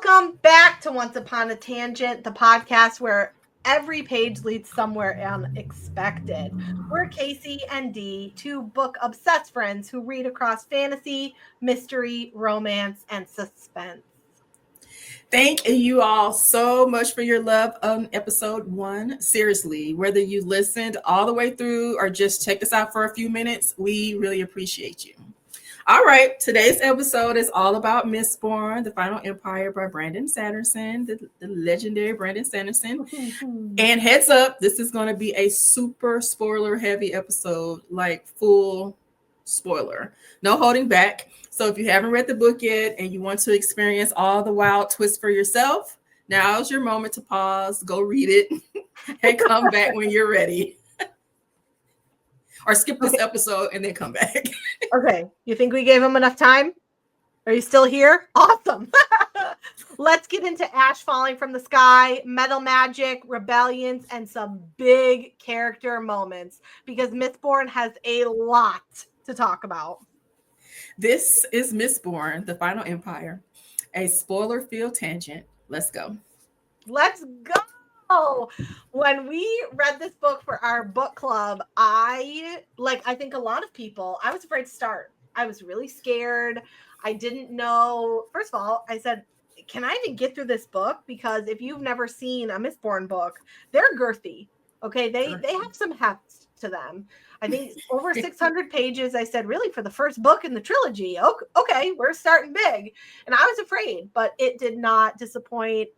Welcome back to Once Upon a Tangent, the podcast where every page leads somewhere unexpected. We're Casey and Dee, two book-obsessed friends who read across fantasy, mystery, romance, and suspense. Thank you all so much for your love on episode 1. Seriously, whether you listened all the way through or just checked us out for a few minutes, we really appreciate you. All right, today's episode is all about Mistborn, The Final Empire by Brandon Sanderson, the legendary Brandon Sanderson. And heads up, this is going to be a super spoiler-heavy episode, like full spoiler. No holding back. So if you haven't read the book yet and you want to experience all the wild twists for yourself, now's your moment to pause, go read it, and come back when you're ready. Or skip this episode and then come back. Okay, you think we gave him enough time? Are you still here? Awesome. Let's get into ash falling from the sky, metal magic, rebellions, and some big character moments because Mistborn has a lot to talk about. This is Mistborn, The Final Empire, a spoiler-filled tangent. Let's go. Let's go. When we read this book for our book club, I think a lot of people, I was afraid to start. I was really scared. I didn't know. First of all, I said, can I even get through this book? Because if you've never seen a Mistborn book, they're girthy. Okay, they have some heft to them. I think over 600 pages. I said, really, for the first book in the trilogy? Okay, we're starting big. And I was afraid, but it did not disappoint.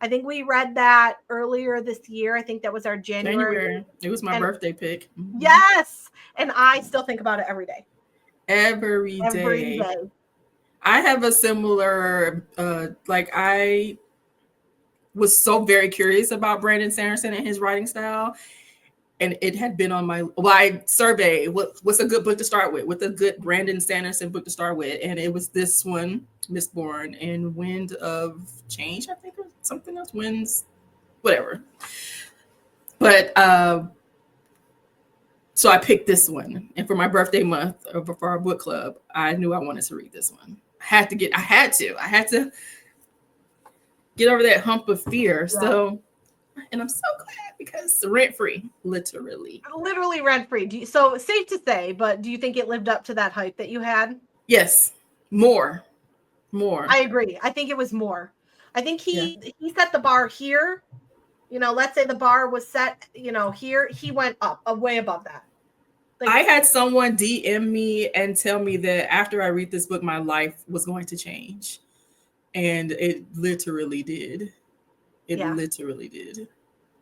I think we read that earlier this year. I think that was our January. It was my birthday pick. Mm-hmm. Yes. And I still think about it every day. Every day. I have a similar, I was so very curious about Brandon Sanderson and his writing style. And it had been on my survey. What's a good book to start with? What's a good Brandon Sanderson book to start with? And it was this one, Mistborn, and Wind of Change, I think, or something else. Winds, whatever. But so I picked this one, and for my birthday month, or for our book club, I knew I wanted to read this one. I had to get over that hump of fear. Yeah. So, and I'm so glad because rent-free, literally rent-free. So safe to say, but do you think it lived up to that hype that you had? Yes, more. I agree. I think it was more. I think he set the bar here. Let's say the bar was set, here. He went up, way above that. I had someone DM me and tell me that after I read this book, my life was going to change. And it literally did. It literally did.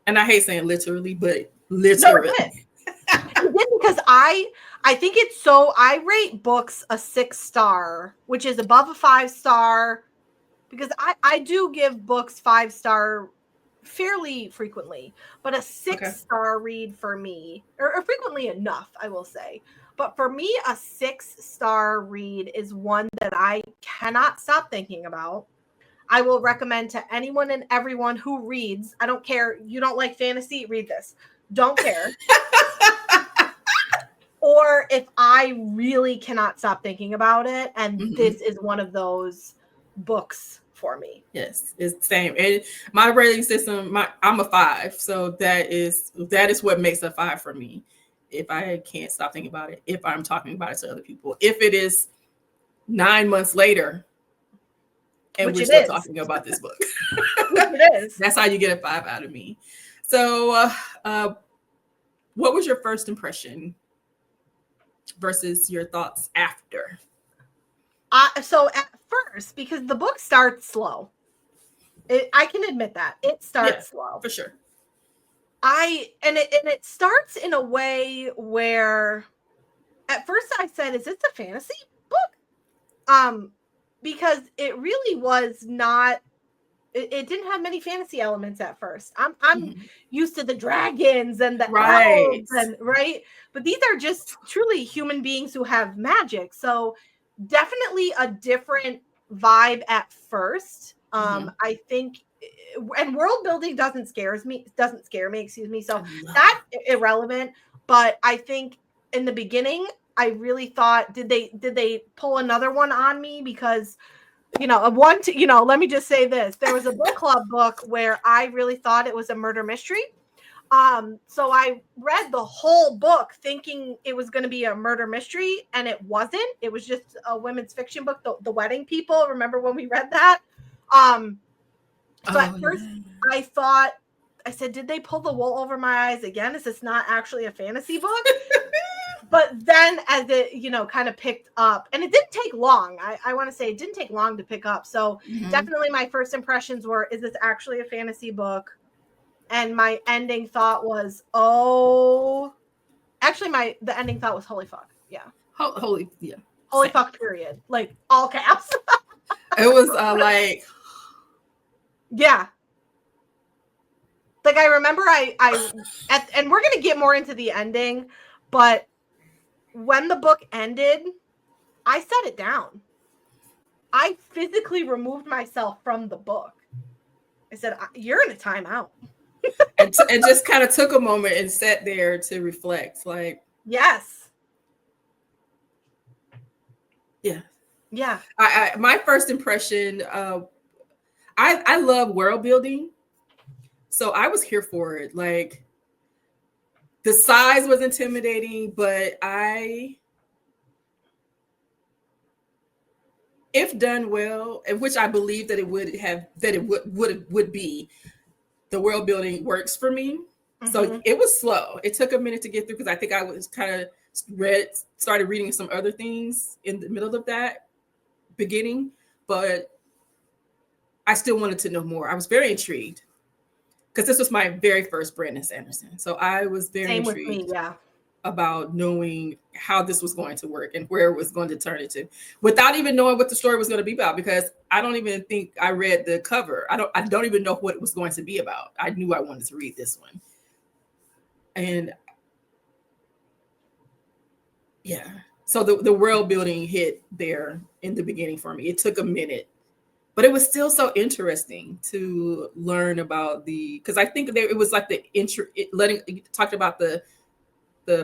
And I hate saying literally, but literally. No, it did because I think it's so, I rate books a 6-star, which is above a 5-star, because I do give books 5-star fairly frequently, but a 6-star read for me, or frequently enough, I will say. But for me, a 6-star read is one that I cannot stop thinking about. I will recommend to anyone and everyone who reads. I don't care. You don't like fantasy? Read this. Don't care. Or if I really cannot stop thinking about it, and this is one of those books for me. Yes, it's the same. And my rating system, I'm a 5. So that is what makes a 5 for me. If I can't stop thinking about it, if I'm talking about it to other people. If it is 9 months later, and we're still talking about this book. It is. That's how you get a 5 out of me. So what was your first impression versus your thoughts after? So at first, because the book starts slow. I can admit that. It starts slow. For sure. It starts in a way where at first I said, is this a fantasy book? Because it really was not, it didn't have many fantasy elements at first. I'm used to the dragons and the elves, and but these are just truly human beings who have magic. So definitely a different vibe at first. I think, and world building doesn't scare me, so that's irrelevant. But I think in the beginning, I really thought, did they pull another one on me? Because let me just say this. There was a book club book where I really thought it was a murder mystery. So I read the whole book thinking it was going to be a murder mystery, and it wasn't. It was just a women's fiction book, The Wedding People. Remember when we read that? So at first I said, did they pull the wool over my eyes again? Is this not actually a fantasy book? But then as it, kind of picked up, and it didn't take long. I want to say it didn't take long to pick up. So definitely my first impressions were, is this actually a fantasy book? And my ending thought was, the ending thought was holy fuck. Yeah. Holy fuck, period. Like all caps. It was like, yeah. Like I remember and we're going to get more into the ending, but when the book ended, I set it down. I physically removed myself from the book. I said, you're in a timeout. and just kind of took a moment and sat there to reflect. Like, yes. Yeah. Yeah. My first impression, I love world building. So I was here for it. Like, the size was intimidating, but if done well, and which I believe that it would be, the world building works for me. So it was slow. It took a minute to get through because I think I was kind of started reading some other things in the middle of that beginning, but I still wanted to know more. I was very intrigued because this was my very first Brandon Sanderson. So I was very intrigued about knowing how this was going to work and where it was going to turn into, without even knowing what the story was going to be about, because I don't even think I read the cover. I don't even know what it was going to be about. I knew I wanted to read this one. And yeah, so the world building hit there in the beginning for me. It took a minute, but it was still so interesting to learn about because I think it was like talked about the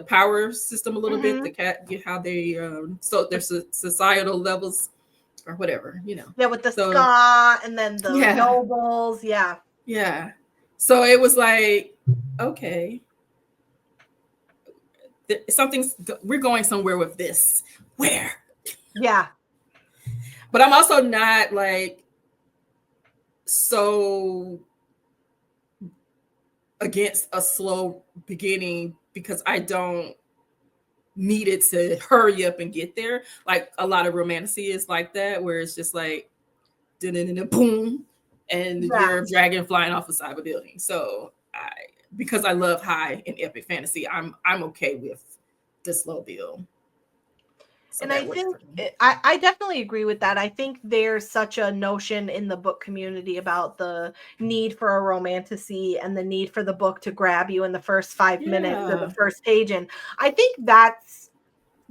power system a little bit, how they so there's societal levels or whatever, Yeah, with the ska and then the nobles. Yeah. So it was like, okay, we're going somewhere with this. Where? Yeah. But I'm also not like so against a slow beginning because I don't need it to hurry up and get there. Like a lot of romantasy is like that, where it's just like boom, and you're a dragon flying off the side of a building. So because I love high and epic fantasy, I'm okay with the slow build. So and I think I definitely agree with that. I think there's such a notion in the book community about the need for a romantasy and the need for the book to grab you in the first 5 minutes or the first page. And I think that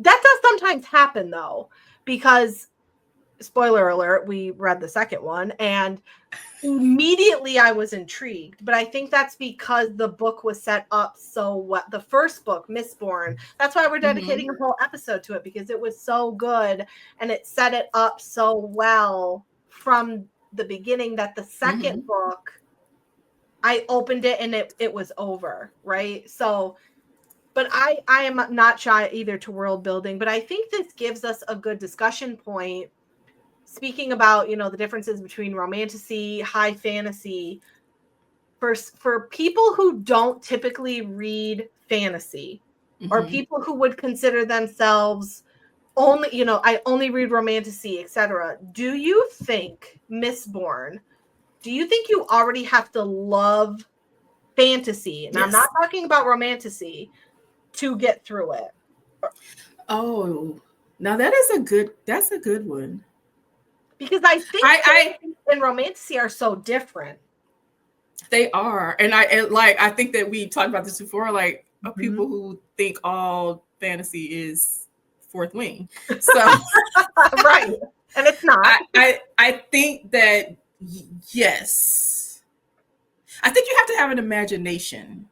does sometimes happen though, because spoiler alert, we read the second one and immediately I was intrigued, but I think that's because the book was set up so well. The first book, Mistborn, that's why we're dedicating a whole episode to it, because it was so good and it set it up so well from the beginning that the second book, I opened it and it was over, right? So, but I am not shy either to world building, but I think this gives us a good discussion point. Speaking about, the differences between romantasy, high fantasy, for people who don't typically read fantasy, or people who would consider themselves only, I only read romantasy, etc. Do you think Mistborn, do you think you already have to love fantasy? And I'm not talking about romantasy to get through it. Oh, now that's a good one. Because I think and romantasy are so different. They are. And I think that we talked about this before, like people who think all fantasy is fourth wing. So right. And it's not. I think that yes. I think you have to have an imagination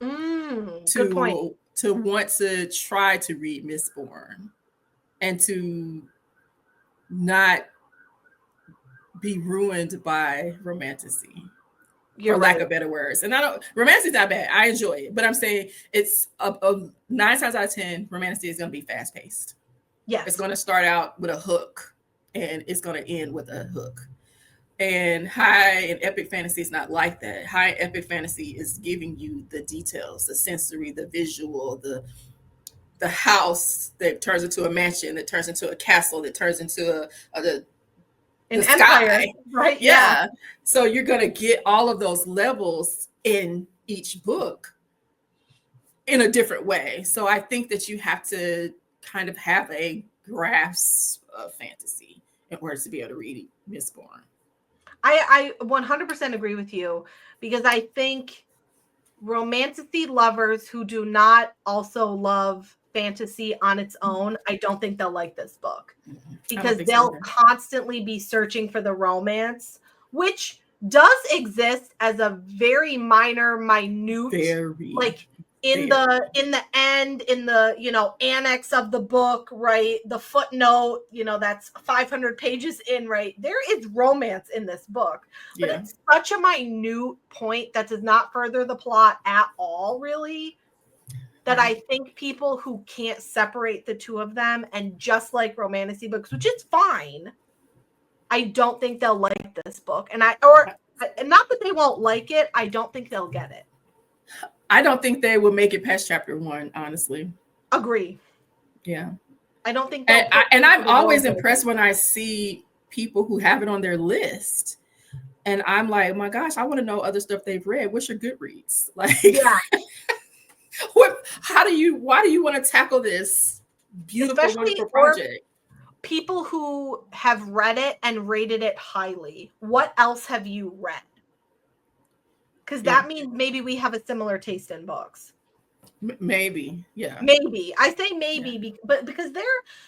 good point. to want to try to read Mistborn and to not be ruined by romantasy. You're For lack right. of better words. And I don't, romance is not bad. I enjoy it, but I'm saying it's a 9 times out of 10, romance is going to be fast paced. Yes. It's going to start out with a hook and it's going to end with a hook. And high and epic fantasy is not like that. High epic fantasy is giving you the details, the sensory, the visual, the house that turns into a mansion, that turns into a castle, that turns into the An sky. empire, right? Yeah. So you're going to get all of those levels in each book in a different way. So I think that you have to kind of have a grasp of fantasy in order to be able to read Mistborn. I 100% agree with you, because I think romantasy lovers who do not also love fantasy on its own, I don't think they'll like this book, because they'll constantly be searching for the romance, which does exist as a very minor, minute, like in the end, in the, you know, annex of the book, right? The footnote, you know, that's 500 pages in, right? There is romance in this book, but it's such a minute point that does not further the plot at all, really, that I think people who can't separate the two of them and just like romantasy books, which is fine, I don't think they'll like this book. And not that they won't like it, I don't think they'll get it. I don't think they will make it past chapter 1, honestly. Agree. Yeah. I don't think and I'm always impressed when I see people who have it on their list. And I'm like, oh my gosh, I want to know other stuff they've read. What's your Goodreads? Like, yeah. why do you want to tackle this beautiful, wonderful project? People who have read it and rated it highly. What else have you read? Because that means maybe we have a similar taste in books. Maybe, yeah. Maybe. I say maybe, but because they're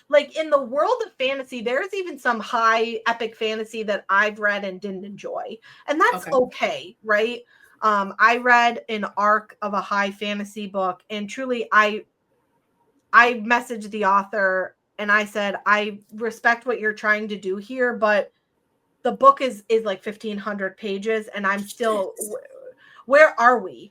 like, in the world of fantasy, there's even some high epic fantasy that I've read and didn't enjoy. And that's okay, right? I read an arc of a high fantasy book, and truly I messaged the author and I said, I respect what you're trying to do here, but the book is like 1,500 pages and I'm still, where are we?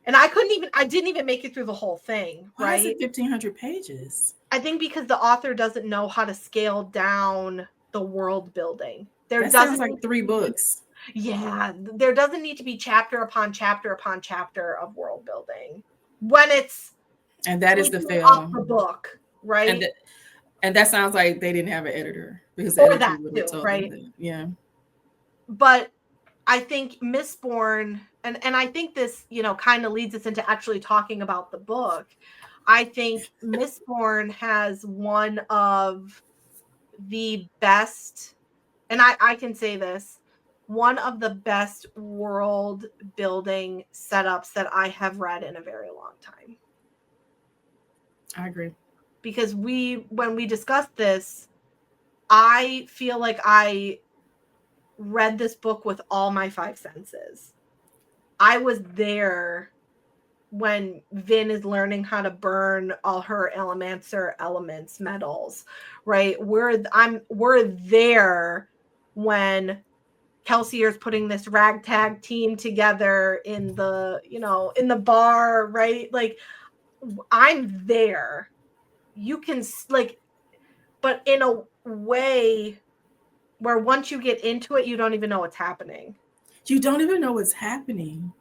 And I didn't even make it through the whole thing, right? Why is it 1,500 pages? I think because the author doesn't know how to scale down the world building. That sounds like 3 books. Yeah, there doesn't need to be chapter upon chapter upon chapter of world building when it's, and that is the fail off the book, right? And that sounds like they didn't have an editor, because the editor would have told them that. Yeah. But I think Mistborn, and I think this, you know, kind of leads us into actually talking about the book. I think Mistborn has one of the best, and I can say this, one of the best world building setups that I have read in a very long time. I agree. Because when we discussed this, I feel like I read this book with all my 5 senses. I was there when Vin is learning how to burn all her Allomancer elements, metals, right? We're there when Kelsier is putting this ragtag team together in the, you know, in the bar, right? Like, I'm there. You can, like, but in a way where once you get into it, you don't even know what's happening. You don't even know what's happening.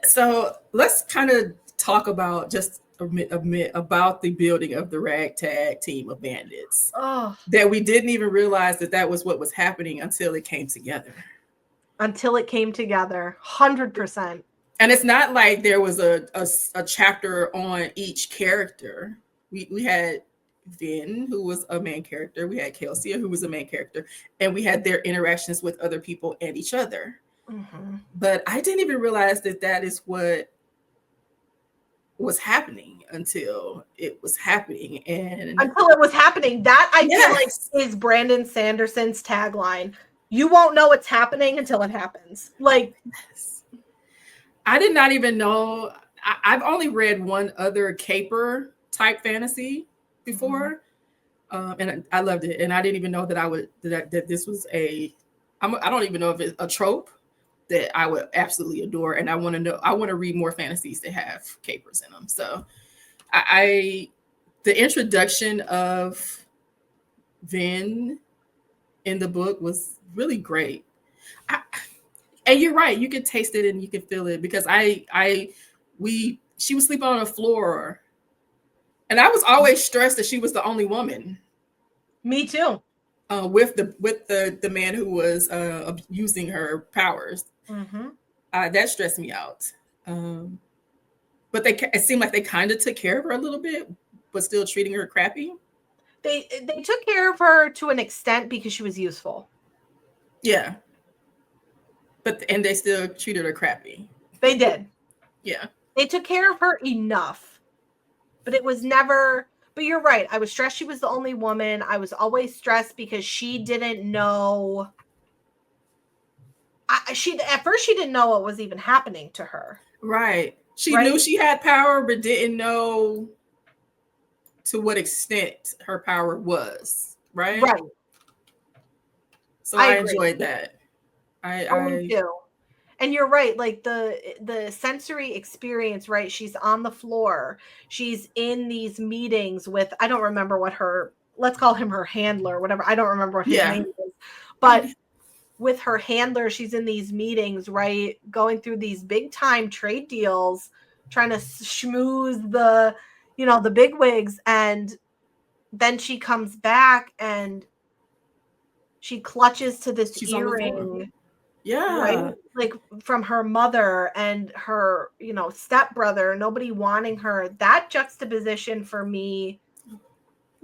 So let's kind of talk about just about the building of the ragtag team of bandits. That we didn't even realize that was what was happening until it came together. 100%. And it's not like there was a chapter on each character. We had Vin, who was a main character. We had Kelsier, who was a main character. And we had their interactions with other people and each other. Mm-hmm. But I didn't even realize that is what was happening until it was happening. And until it was happening. That I feel like is Brandon Sanderson's tagline. You won't know what's happening until it happens. Like, I did not even know. I've only read one other caper type fantasy before. And I loved it. And I didn't even know that this was a I don't even know if it's a trope that I would absolutely adore, and I want to know. I want to read more fantasies that have capers in them. So I the introduction of Vin in the book was really great. I, and you're right, you could taste it and you could feel it because she was sleeping on the floor, and I was always stressed that she was the only woman. Me too. With the man who was abusing her powers. Mm-hmm. That stressed me out. Um, but it seemed like they kind of took care of her a little bit, but still treating her crappy. They took care of her to an extent because she was useful. Yeah. And they still treated her crappy. They did. Yeah. They took care of her enough. But it was never, but you're right. I was stressed she was the only woman. I was always stressed because she didn't know. At first she didn't know what was even happening to her. Right. She right? knew she had power, but didn't know to what extent her power was. Right. Right. So I enjoyed that. Me too. And you're right, like the sensory experience, right? She's on the floor. She's in these meetings with, I don't remember what let's call him her handler, whatever. I don't remember what his name is. But with her handler, she's in these meetings, right? Going through these big time trade deals, trying to schmooze the bigwigs. And then she comes back and she clutches to this earring. Yeah. Right? Like from her mother and her, stepbrother, nobody wanting her. That juxtaposition for me,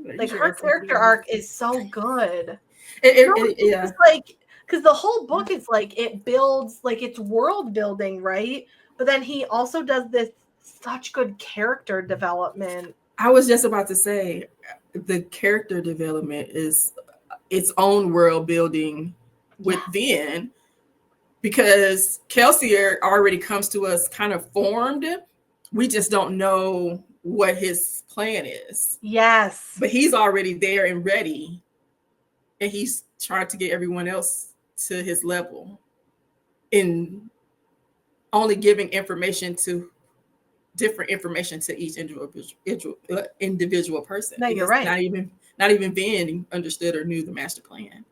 like her character arc is so good. Yeah. Like, because the whole book is like, it builds, like it's world building, right? But then he also does this such good character development. I was just about to say, the character development is its own world building with Vin, because Kelsier already comes to us kind of formed. We just don't know what his plan is. Yes. But he's already there and ready. And he's trying to get everyone else to his level in only giving different information to each individual person. No, you're right. Not even Vin understood or knew the master plan.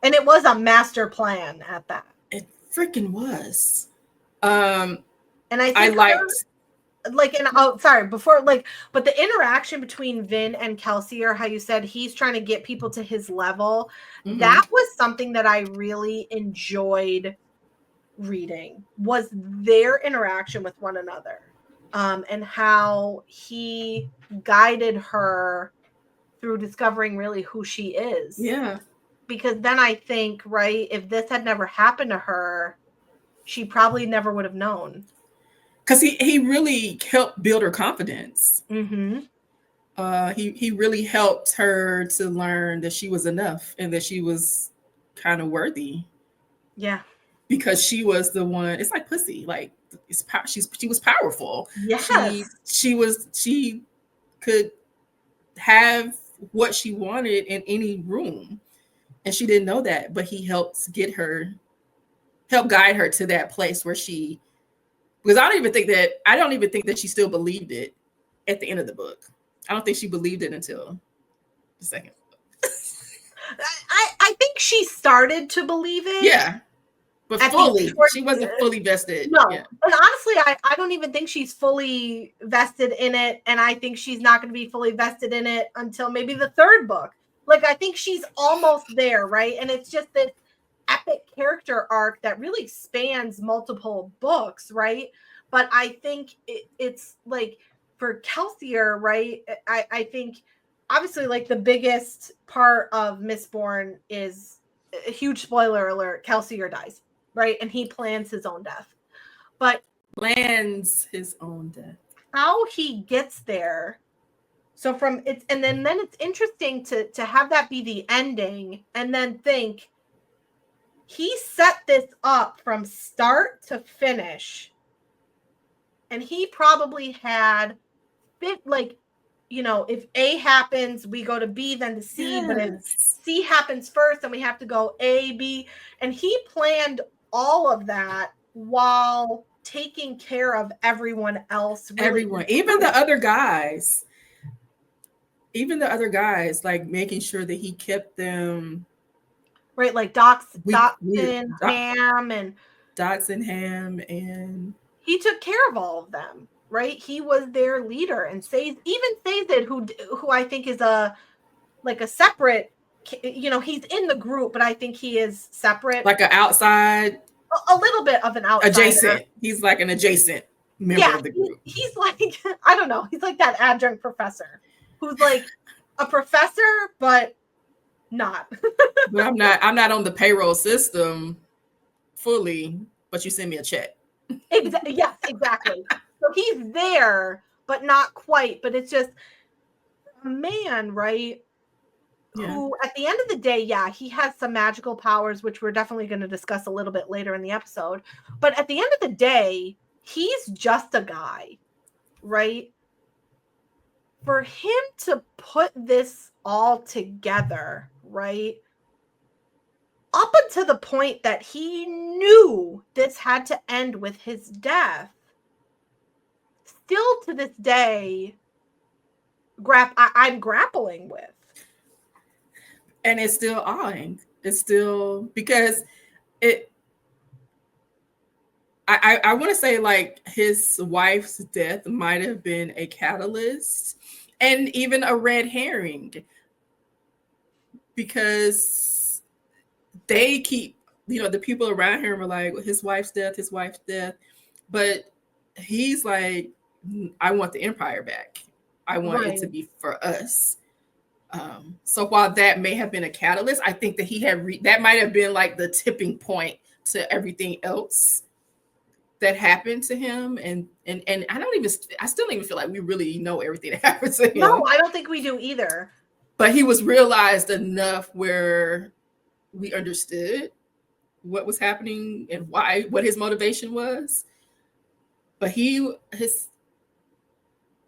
And it was a master plan at that. It freaking was. And I liked but the interaction between Vin and Kelsier, how you said he's trying to get people to his level, that was something that I really enjoyed reading, was their interaction with one another, and how he guided her through discovering really who she is. Yeah. Because then I think, right, if this had never happened to her, she probably never would have known. Because he really helped build her confidence. Mm-hmm. He really helped her to learn that she was enough and that she was kind of worthy. Yeah. Because she was the one. It's like pussy. Like she was powerful. Yes. She could have what she wanted in any room, and she didn't know that. But he helped guide her to that place where she. Because I don't even think that she still believed it at the end of the book. I don't think she believed it until the second book. I think she started to believe it. Yeah. But she wasn't fully vested. No. Yeah. And honestly, I don't even think she's fully vested in it. And I think she's not going to be fully vested in it until maybe the third book. Like, I think she's almost there, right? And it's just this epic character arc that really spans multiple books, right? But I think it's like for Kelsier, right? I think obviously like the biggest part of Mistborn is a huge spoiler alert. Kelsier dies, right? And he plans his own death. But plans his own death. How he gets there. So from it's and then it's interesting to have that be the ending and then think he set this up from start to finish. And he probably had if A happens, we go to B, then to C, but if C happens first, then we have to go A, B. And he planned all of that while taking care of everyone else. Really. Everyone, even the other guys. Even the other guys, like making sure that he kept them right, like Dotson, Ham, and he took care of all of them. Right, he was their leader, and Sazed, who I think is a separate. He's in the group, but I think he is separate, like an outside, a little bit of an outsider. Adjacent. He's like an adjacent member of the group. He's like, I don't know. He's like that adjunct professor who's like a professor, but not. But I'm not on the payroll system fully, but you send me a check. Yes, exactly. So he's there, but not quite. But it's just a man, right? Yeah. Who, at the end of the day, he has some magical powers, which we're definitely going to discuss a little bit later in the episode. But at the end of the day, he's just a guy, right? For him to put this all together, right? Up until the point that he knew this had to end with his death, still to this day, I'm grappling with. And it's still awing. It's still, because I want to say like his wife's death might have been a catalyst and even a red herring, because they keep, the people around him are like, his wife's death, but he's like, I want the empire back. I want it to be for us. So while that may have been a catalyst, I think that that might have been like the tipping point to everything else that happened to him. And I still don't even feel like we really know everything that happened to him. No, I don't think we do either. But he was realized enough where we understood what was happening and what his motivation was. But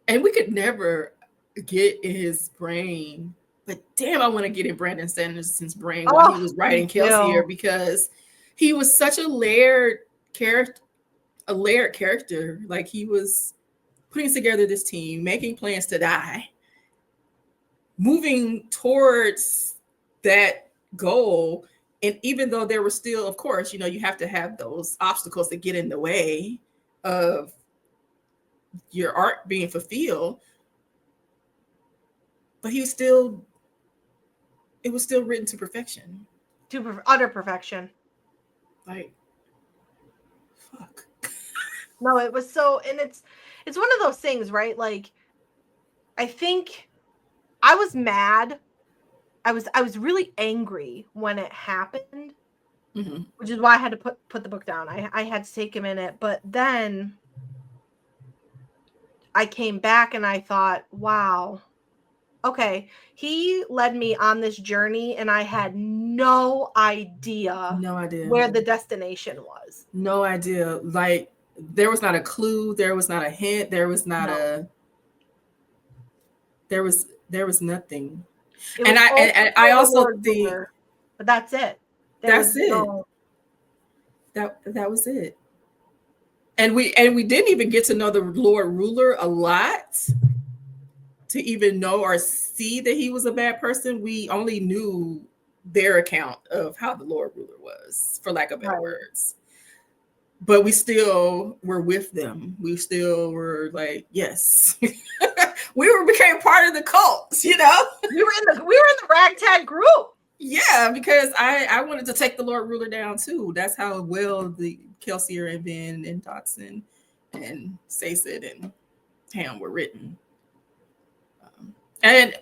and we could never get in his brain, but damn, I want to get in Brandon Sanderson's brain while he was writing Kelsier, because he was such a layered character. Like, he was putting together this team, making plans to die, moving towards that goal. And even though there were still, of course, you have to have those obstacles that get in the way of your art being fulfilled, but it was still written to perfection, to utter perfection. Like, fuck. No, it was so, and it's one of those things, right? Like, I think I was mad. I was really angry when it happened, which is why I had to put the book down. I had to take a minute, but then I came back and I thought, wow, okay, he led me on this journey and I had no idea where the destination was. No idea. Like, there was not a clue, there was not a hint, there was not there was nothing. And I also think, but that's it. That was it. And we didn't even get to know the Lord Ruler a lot to even know or see that he was a bad person. We only knew their account of how the Lord Ruler was, for lack of better words. But we still were with them. We still were like, yes. We became part of the cult, We were in the ragtag group. Yeah, because I wanted to take the Lord Ruler down too. That's how well the Kelsier and Ben and Dotson and Sazed and Ham were written. And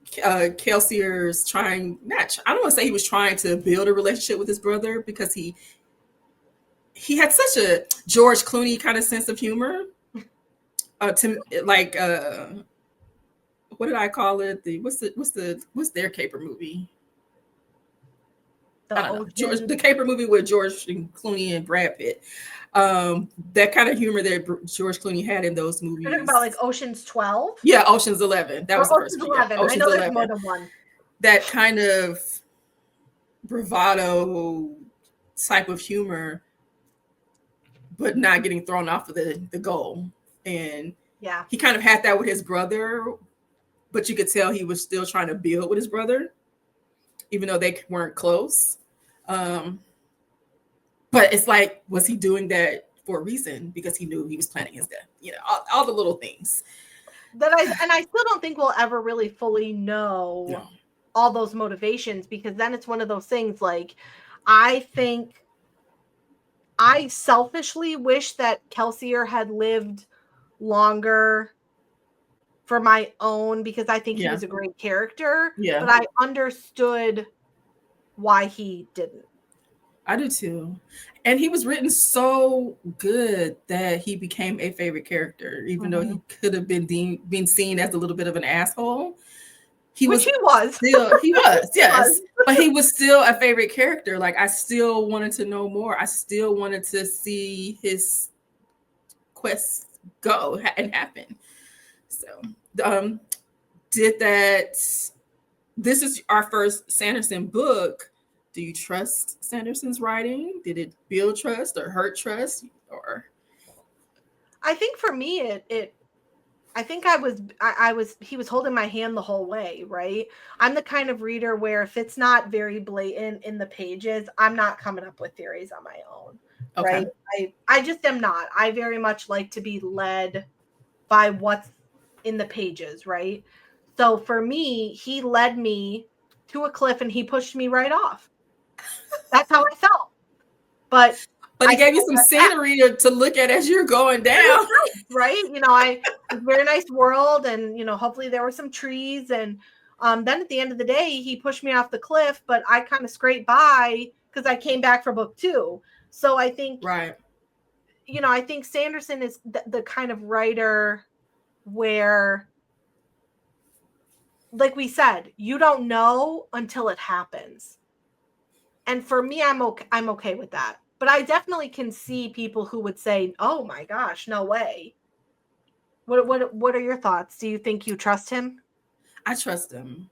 Kelsier's trying, I don't want to say he was trying to build a relationship with his brother, because he had such a George Clooney kind of sense of humor. What did I call it? What's their caper movie? I don't know, the caper movie with George Clooney and Brad Pitt. That kind of humor that George Clooney had in those movies. You're talking about like Ocean's 12? Yeah, Ocean's 11. That was the first one. Yeah, Ocean's 11. I know there's more than one. That kind of bravado type of humor, but not getting thrown off of the goal. And yeah, he kind of had that with his brother, but you could tell he was still trying to build with his brother, even though they weren't close. But it's like, was he doing that for a reason? Because he knew he was planning his death. You know, all the little things. I still don't think we'll ever really fully know all those motivations, because then it's one of those things like, I think I selfishly wish that Kelsier had lived longer for my own, because I think he was a great character. Yeah. But I understood why he didn't. I do too. And he was written so good that he became a favorite character, even though he could have been seen as a little bit of an asshole. He was, yes. But he was still a favorite character. Like, I still wanted to know more. I still wanted to see his quest go and happen. So, this is our first Sanderson book. Do you trust Sanderson's writing? Did it build trust or hurt trust? Or I think for me, I think he was holding my hand the whole way, right? I'm the kind of reader where if it's not very blatant in the pages, I'm not coming up with theories on my own, right? I just am not. I very much like to be led by what's in the pages, right? So for me, he led me to a cliff and he pushed me right off. That's how I felt. But he gave you some scenery to look at as you're going down. Right? You know, it's a very nice world, and, you know, hopefully there were some trees. And then at the end of the day, he pushed me off the cliff, but I kind of scraped by because I came back for book 2. So I think, you know, I think Sanderson is the kind of writer where, like we said, you don't know until it happens. And for me, I'm okay with that. But I definitely can see people who would say, "Oh my gosh, no way." What are your thoughts? Do you think you trust him? I trust him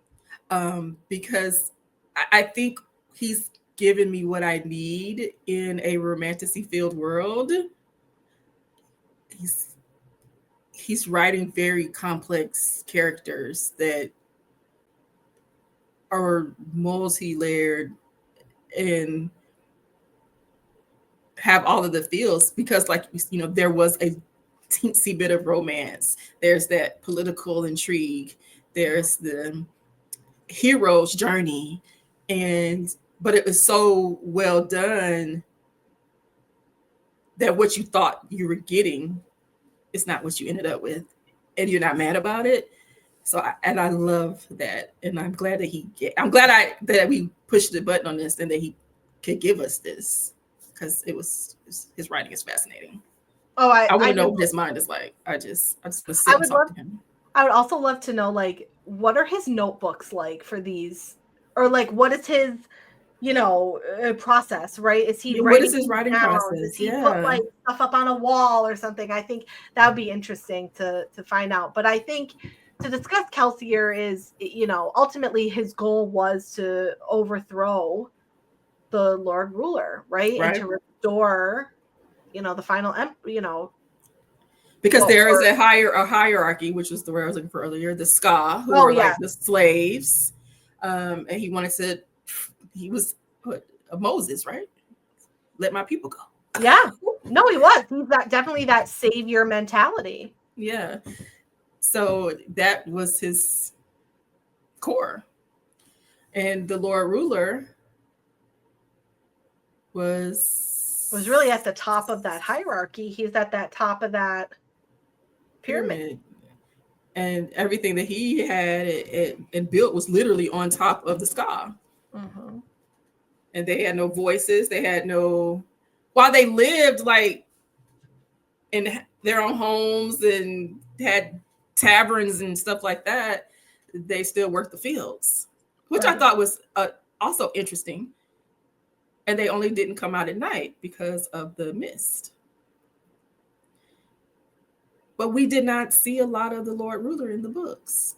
because I think he's given me what I need in a romantasy-filled world. He's writing very complex characters that are multi-layered and have all of the feels, because, like, you know, there was a teensy bit of romance. There's that political intrigue. There's the hero's journey, but it was so well done that what you thought you were getting is not what you ended up with, and you're not mad about it. So I love that, and I'm glad that that we pushed the button on this and that he could give us this, because his writing is fascinating. Oh, I want to know what his mind is like. I just sit and talk to him. I would also love to know, like, what are his notebooks like for these, or like, what is his, you know, process, right? Is he what is his writing process? Does he put like stuff up on a wall or something? I think that would be interesting to find out. But I think to discuss Kelsier is, you know, ultimately his goal was to overthrow the Lord Ruler, right? And to restore, you know, the final, you know, because there is a hierarchy, which was the word I was looking for earlier, the ska, who were like the slaves, and he was Moses, right? Let my people go. Yeah, no, he was. He's definitely that savior mentality. Yeah, so that was his core, and the Lord Ruler was really at the top of that hierarchy. He's at that top of that pyramid. And everything that he had and built was literally on top of the ska. Mm-hmm. And they had no voices. They had no, while they lived like in their own homes and had taverns and stuff like that, they still worked the fields, which I thought was also interesting. and they only didn't come out at night because of the mist. But we did not see a lot of the Lord Ruler in the books.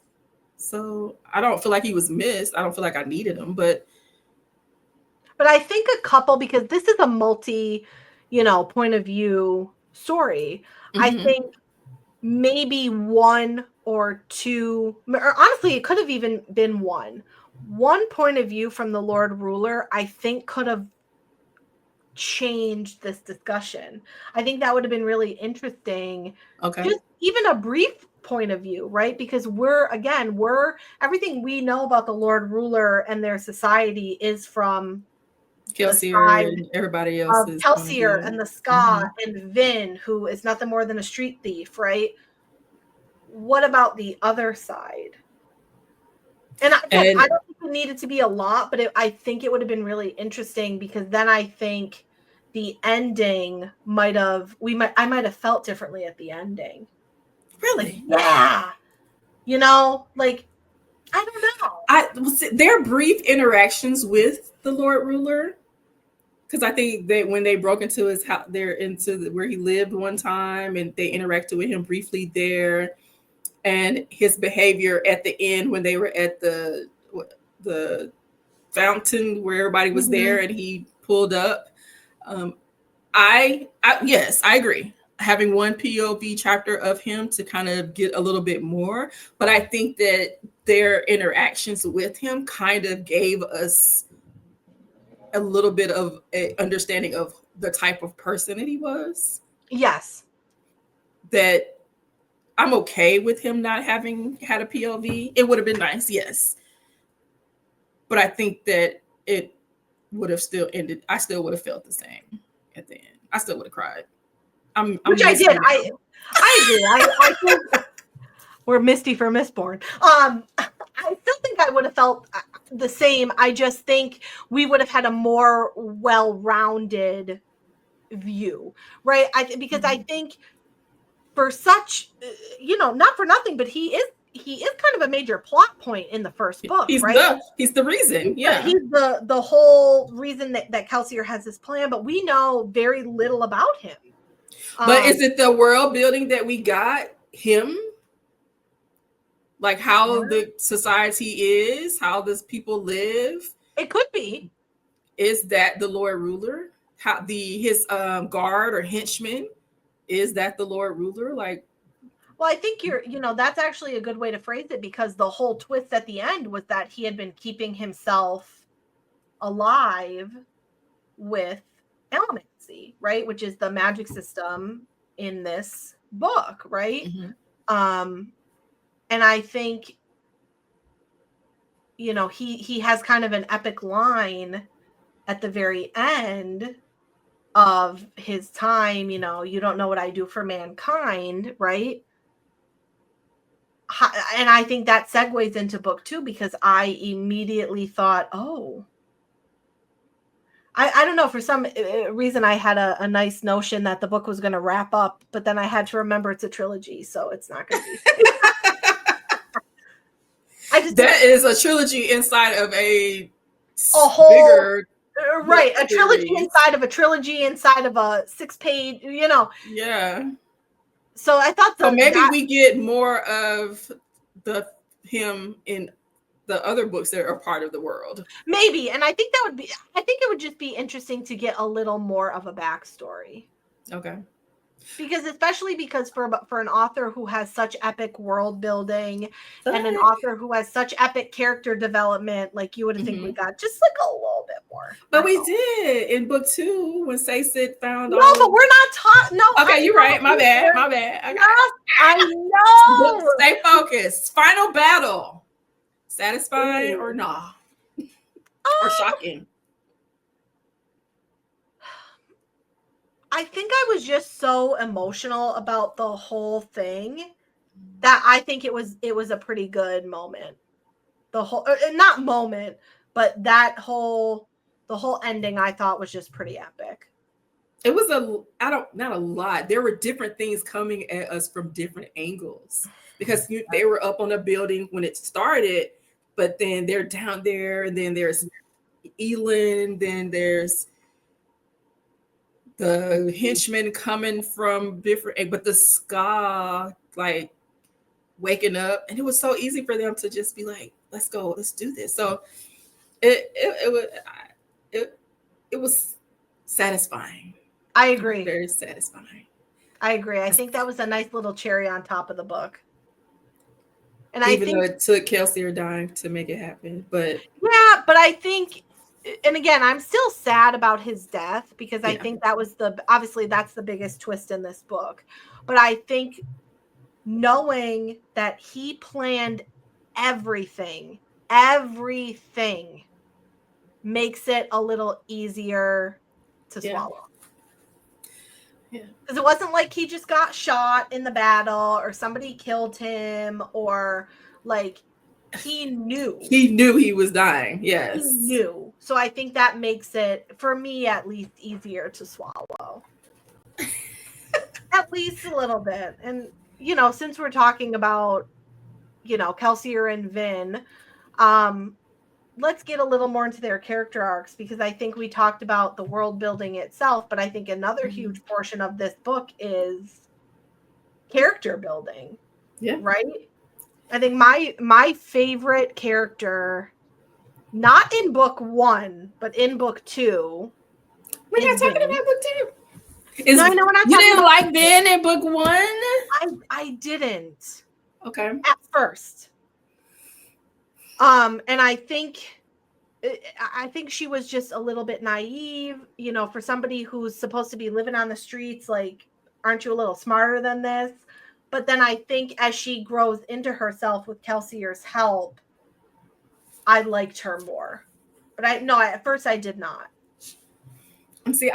So I don't feel like he was missed. I don't feel like I needed him, but I think a couple, because this is a multi, point of view story. I think maybe one or two, or honestly, it could have even been one point of view from the Lord Ruler, I think could have changed this discussion. I think that would have been really interesting. okay. Just even a brief point of view, right? Because we're everything we know about the Lord Ruler and their society is from Kelsier and everybody of else's Kelsier and the Scott and Vin, who is nothing more than a street thief, right? What about the other side? And again, I don't think it needed to be a lot, but I think it would have been really interesting, because then I think the ending I might have felt differently at the ending. Really? Like, yeah. Like, I don't know. Their brief interactions with the Lord Ruler, because I think that when they broke into his house, they're into where he lived one time, and they interacted with him briefly there, and his behavior at the end when they were at the fountain where everybody was there and he pulled up. Yes, I agree. Having one POV chapter of him to kind of get a little bit more, but I think that their interactions with him kind of gave us a little bit of an understanding of the type of person that he was. Yes. That I'm okay with him not having had a POV. It would have been nice, yes. But I think that it would have still ended. I still would have felt the same at the end. I still would have cried. Which I did. I agree. I think we're Misty for Mistborn. I still think I would have felt the same. I just think we would have had a more well-rounded view, right? Because I think for such, not for nothing, but he is kind of a major plot point in the first book, right? He's the reason. Yeah. He's the whole reason that Kelsier has this plan, but we know very little about him. But is it the world building that we got him? Like how the society is, how those people live? It could be. Is that the Lord Ruler? How his guard or henchman? Is that the Lord Ruler? Like, well, I think that's actually a good way to phrase it, because the whole twist at the end was that he had been keeping himself alive with allomancy, right? Which is the magic system in this book, right? And I think, he has kind of an epic line at the very end of his time, you don't know what I do for mankind, right? And I think that segues into book 2, because I immediately thought, oh, I don't know, for some reason I had a nice notion that the book was going to wrap up, but then I had to remember it's a trilogy, so it's not going to be. That is a trilogy inside of a whole bigger, right? A trilogy inside of a trilogy inside of a 6-page, Yeah. So I thought so maybe we get more of him in the other books that are part of the world. Maybe, and I think it would just be interesting to get a little more of a backstory. Okay. Especially because for an author who has such epic world building and an author who has such epic character development, like you would think we got just like a little bit more. But we did in book 2 when Saysid found. No, but we're not talking. No. Okay, you're right. My bad. Okay. Yes, I know. Stay focused. Final battle. Satisfying or nah? Or shocking? I think I was just so emotional about the whole thing that I think it was a pretty good moment. The whole, not moment, but the whole ending I thought was just pretty epic. It was not a lot. There were different things coming at us from different angles, because they were up on a building when it started, but then they're down there, and then there's Elin, then there's the henchmen coming from different, but the ska, like waking up, and it was so easy for them to just be like, let's go, let's do this. So it it was satisfying. I It was agree. very satisfying. I agree. I think that was a nice little cherry on top of the book. And I Even though think, it took Kelsier dying to make it happen, but yeah, but I think, and again, I'm still sad about his death because I yeah, think that was obviously that's the biggest twist in this book. But I think knowing that he planned everything, everything makes it a little easier to yeah, swallow. yeah. Because it wasn't like he just got shot in the battle or somebody killed him or like he knew. He knew he was dying. He Yes. knew. So I think that makes it, for me at least, easier to swallow. At least a little bit. And, you know, since we're talking about, you know, Kelsier and Vin, let's get a little more into their character arcs because I think we talked about the world building itself, but I think another huge portion of this book is character building. Yeah. Right? I think my favorite character, not in book 1, but in book 2, We're not talking Vin. about book 2. No, I know we're not you talking didn't about like Vin in book 1? I didn't. Okay. At first. And I think she was just a little bit naive, you know, for somebody who's supposed to be living on the streets, like, aren't you a little smarter than this? But then I think as she grows into herself with Kelsier's help, I liked her more. But at first I did not. See,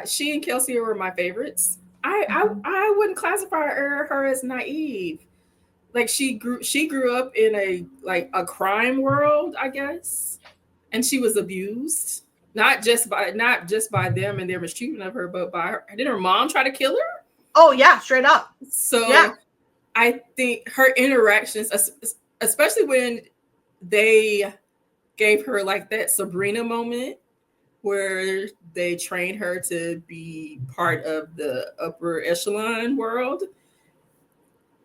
she and Kelsier were my favorites. I wouldn't classify her as naive. Like she grew up in a crime world, I guess, and she was abused not just by them and their mistreatment of her, but by her. Did her mom try to kill her? Oh yeah, straight up. So yeah. I think her interactions, especially when they gave her like that Sabrina moment where they trained her to be part of the upper echelon world,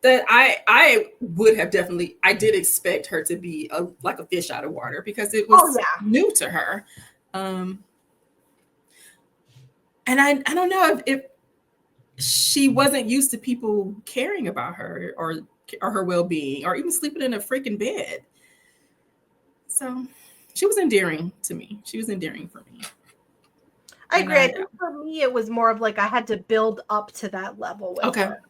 that I would have definitely, I did expect her to be like a fish out of water because it was new to her. And I don't know if she wasn't used to people caring about her or her well-being or even sleeping in a freaking bed. So she was endearing to me. She was endearing for me. I agree. I think for me, it was more of like I had to build up to that level with her.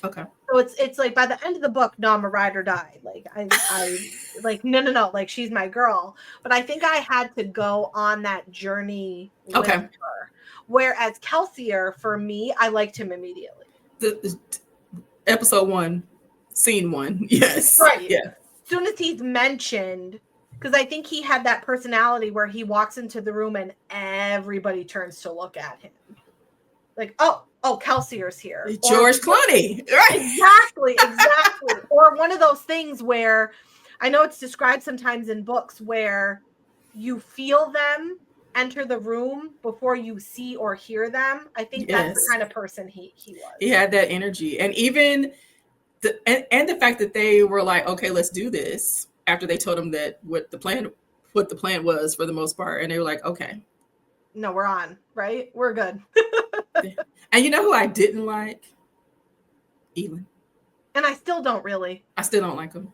Okay. So it's like by the end of the book, no, I'm a ride or die. Like I like no, like she's my girl. But I think I had to go on that journey with her. Whereas Kelsier, for me, I liked him immediately. The episode 1, scene 1, yes, right. Yeah. As soon as he's mentioned, because I think he had that personality where he walks into the room and everybody turns to look at him. Like, oh, Kelsier's here. George Clooney. Right. Exactly. Or one of those things where I know it's described sometimes in books where you feel them enter the room before you see or hear them. I think that's the kind of person he was. He had that energy. And even and the fact that they were like, okay, let's do this after they told him that what the plan was for the most part. And they were like, okay. No, we're on, right? We're good. And you know who I didn't like? Elin. And I still don't really. I still don't like him.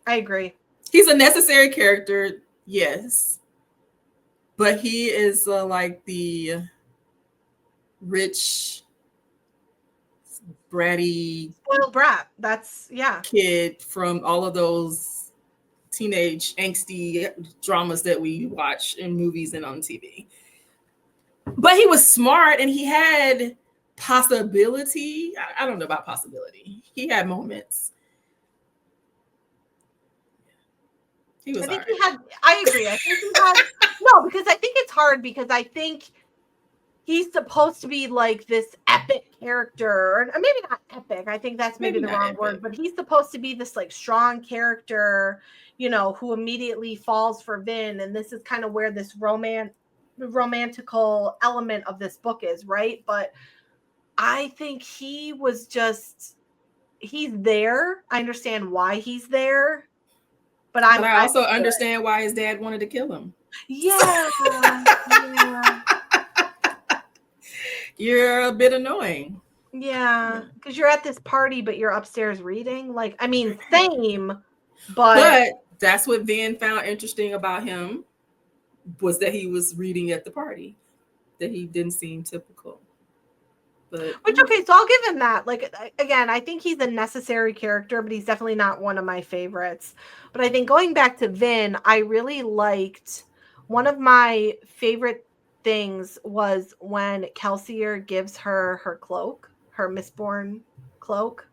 I agree. He's a necessary character, yes. But he is like the rich, bratty, spoiled brat. That's kid from all of those teenage angsty dramas that we watch in movies and on TV. But he was smart and he had possibility. I don't know about possibility. He had moments. He was. I agree. I think he had no, because I think it's hard because I think he's supposed to be like this epic character, or maybe not epic. I think that's maybe the wrong word, but he's supposed to be this like strong character, you know, who immediately falls for Vin, and this is kind of where this romance romantical element of this book is, right? But I think he was just, he's there. I understand why he's there, but I I'm also good. understand why his dad wanted to kill him. Yeah. Yeah. You're a bit annoying. Yeah. Because you're at this party, but you're upstairs reading. Like, I mean, same, But that's what Vin found interesting about him, was that he was reading at the party, that he didn't seem typical. But which, okay, so I'll give him that. Like, again, I think he's a necessary character, but he's definitely not one of my favorites. But I think going back to Vin, I really liked, one of my favorite things was when Kelsier gives her her cloak, her Mistborn cloak.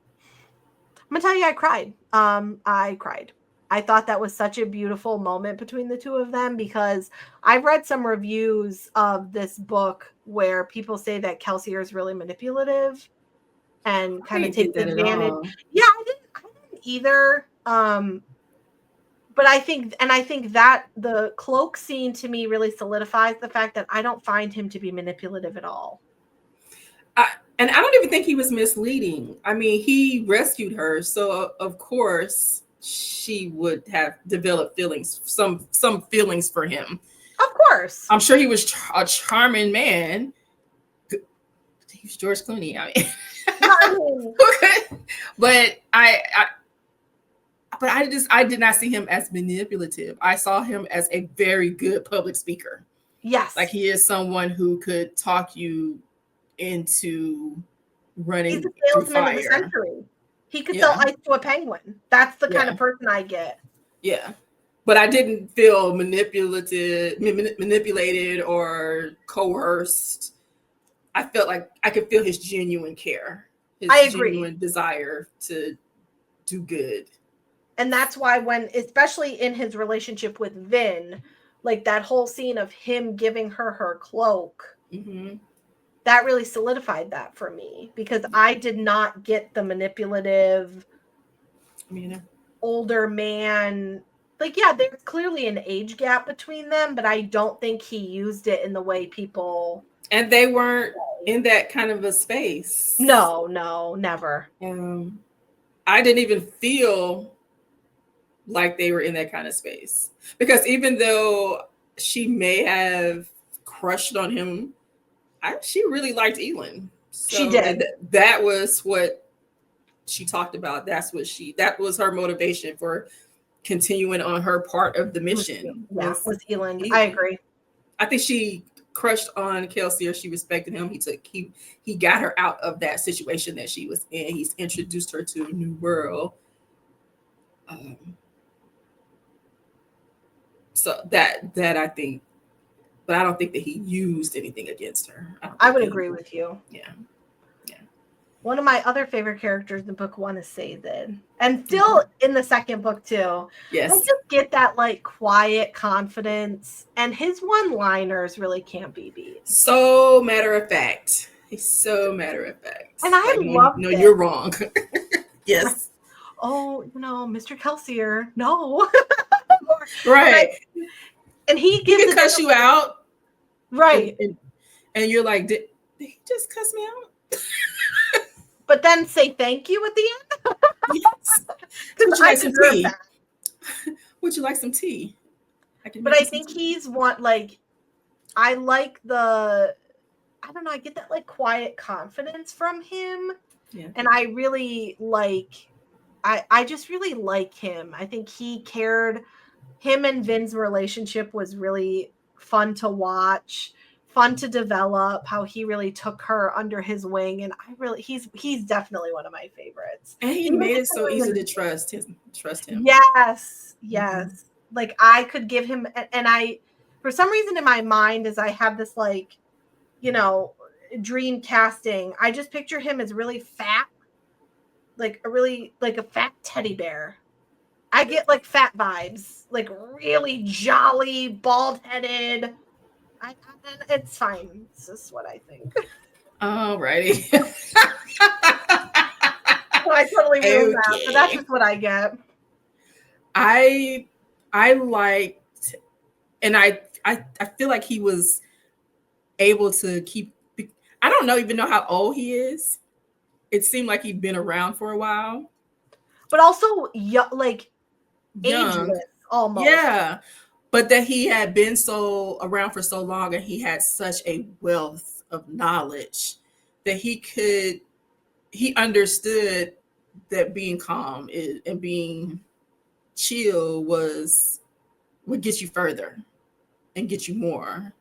I'm gonna tell you, I cried. I cried. I thought that was such a beautiful moment between the two of them, because I've read some reviews of this book where people say that Kelsier is really manipulative and I kind of didn't get takes that at advantage. all. Yeah, I didn't either. But I think that the cloak scene to me really solidifies the fact that I don't find him to be manipulative at all. And I don't even think he was misleading. I mean, he rescued her, so of course she would have developed feelings, some feelings for him. Of course. I'm sure he was a charming man. He was George Clooney. I mean, I mean, but I did not see him as manipulative. I saw him as a very good public speaker. yes. Like, he is someone who could talk you into running He's a through salesman of the fire. century. He could sell ice to a penguin. That's the kind of person I get. Yeah. But I didn't feel manipulated or coerced. I felt like I could feel his genuine care, his genuine desire to do good. And that's why, when, especially in his relationship with Vin, like that whole scene of him giving her her cloak, that really solidified that for me, because I did not get the manipulative older man. Like, yeah, there's clearly an age gap between them, but I don't think he used it in the way people. And they weren't in that kind of a space. No, never. I didn't even feel like they were in that kind of space, because even though she may have crushed on him, she really liked Elin. So, she did. That was what she talked about. That was her motivation for continuing on her part of the mission. Was Elin. I agree. I think she crushed on Kelsier. She respected him. He got her out of that situation that she was in. He's introduced her to a new world. So that I think, but I don't think that he used anything against her. I would agree with you. Yeah. One of my other favorite characters in book 1 is Sazed, and still in the second book too. Yes. I just get that like quiet confidence, and his one-liners really can't be beat. So matter of fact. He's so matter of fact. And I love. No, you're wrong. Yes. Oh no, Mr. Kelsier, no. Right. And he gives can cuss you out. Right. And you're like, did he just cuss me out? But then say thank you at the end. Yes. Would you like some tea? Would you like some tea? But I think he's one, like, I like I don't know, I get that like quiet confidence from him. Yeah. And I really like, I just really like him. I think he cared. Him and Vin's relationship was really fun to watch, fun to develop, how he really took her under his wing. And he's definitely one of my favorites. And he made it so easy to trust him. Yes. Mm-hmm. Like, I could give him, and I, for some reason in my mind, as I have this like, dream casting, I just picture him as really fat, like a fat teddy bear. I get like fat vibes, like really jolly, bald-headed. It's fine. It's just what I think. Alrighty. So I totally ruined that, but that's just what I get. I liked, and I feel like he was able to keep. I don't know even know how old he is. It seemed like he'd been around for a while. But also, like Young. ageless almost. Yeah. But that he had been so around for so long and he had such a wealth of knowledge that he understood that being calm and being chill would get you further and get you more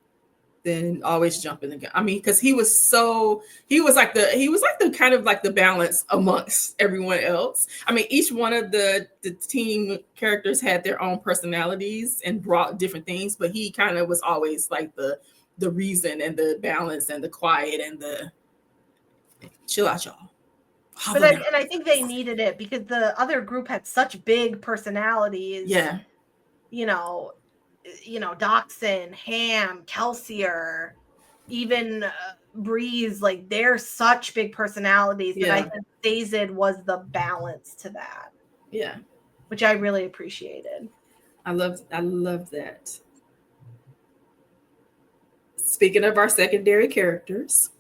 than always jumping the gun. I mean, because he was like the kind of like the balance amongst everyone else. I mean, each one of the team characters had their own personalities and brought different things, but he kind of was always like the reason and the balance and the quiet and the chill out, y'all. But I think they needed it because the other group had such big personalities. Yeah. You know, Dachshund, Ham, Kelsier, even Breeze, like they're such big personalities that I think Dazed was the balance to that. Yeah. Which I really appreciated. I love that. Speaking of our secondary characters,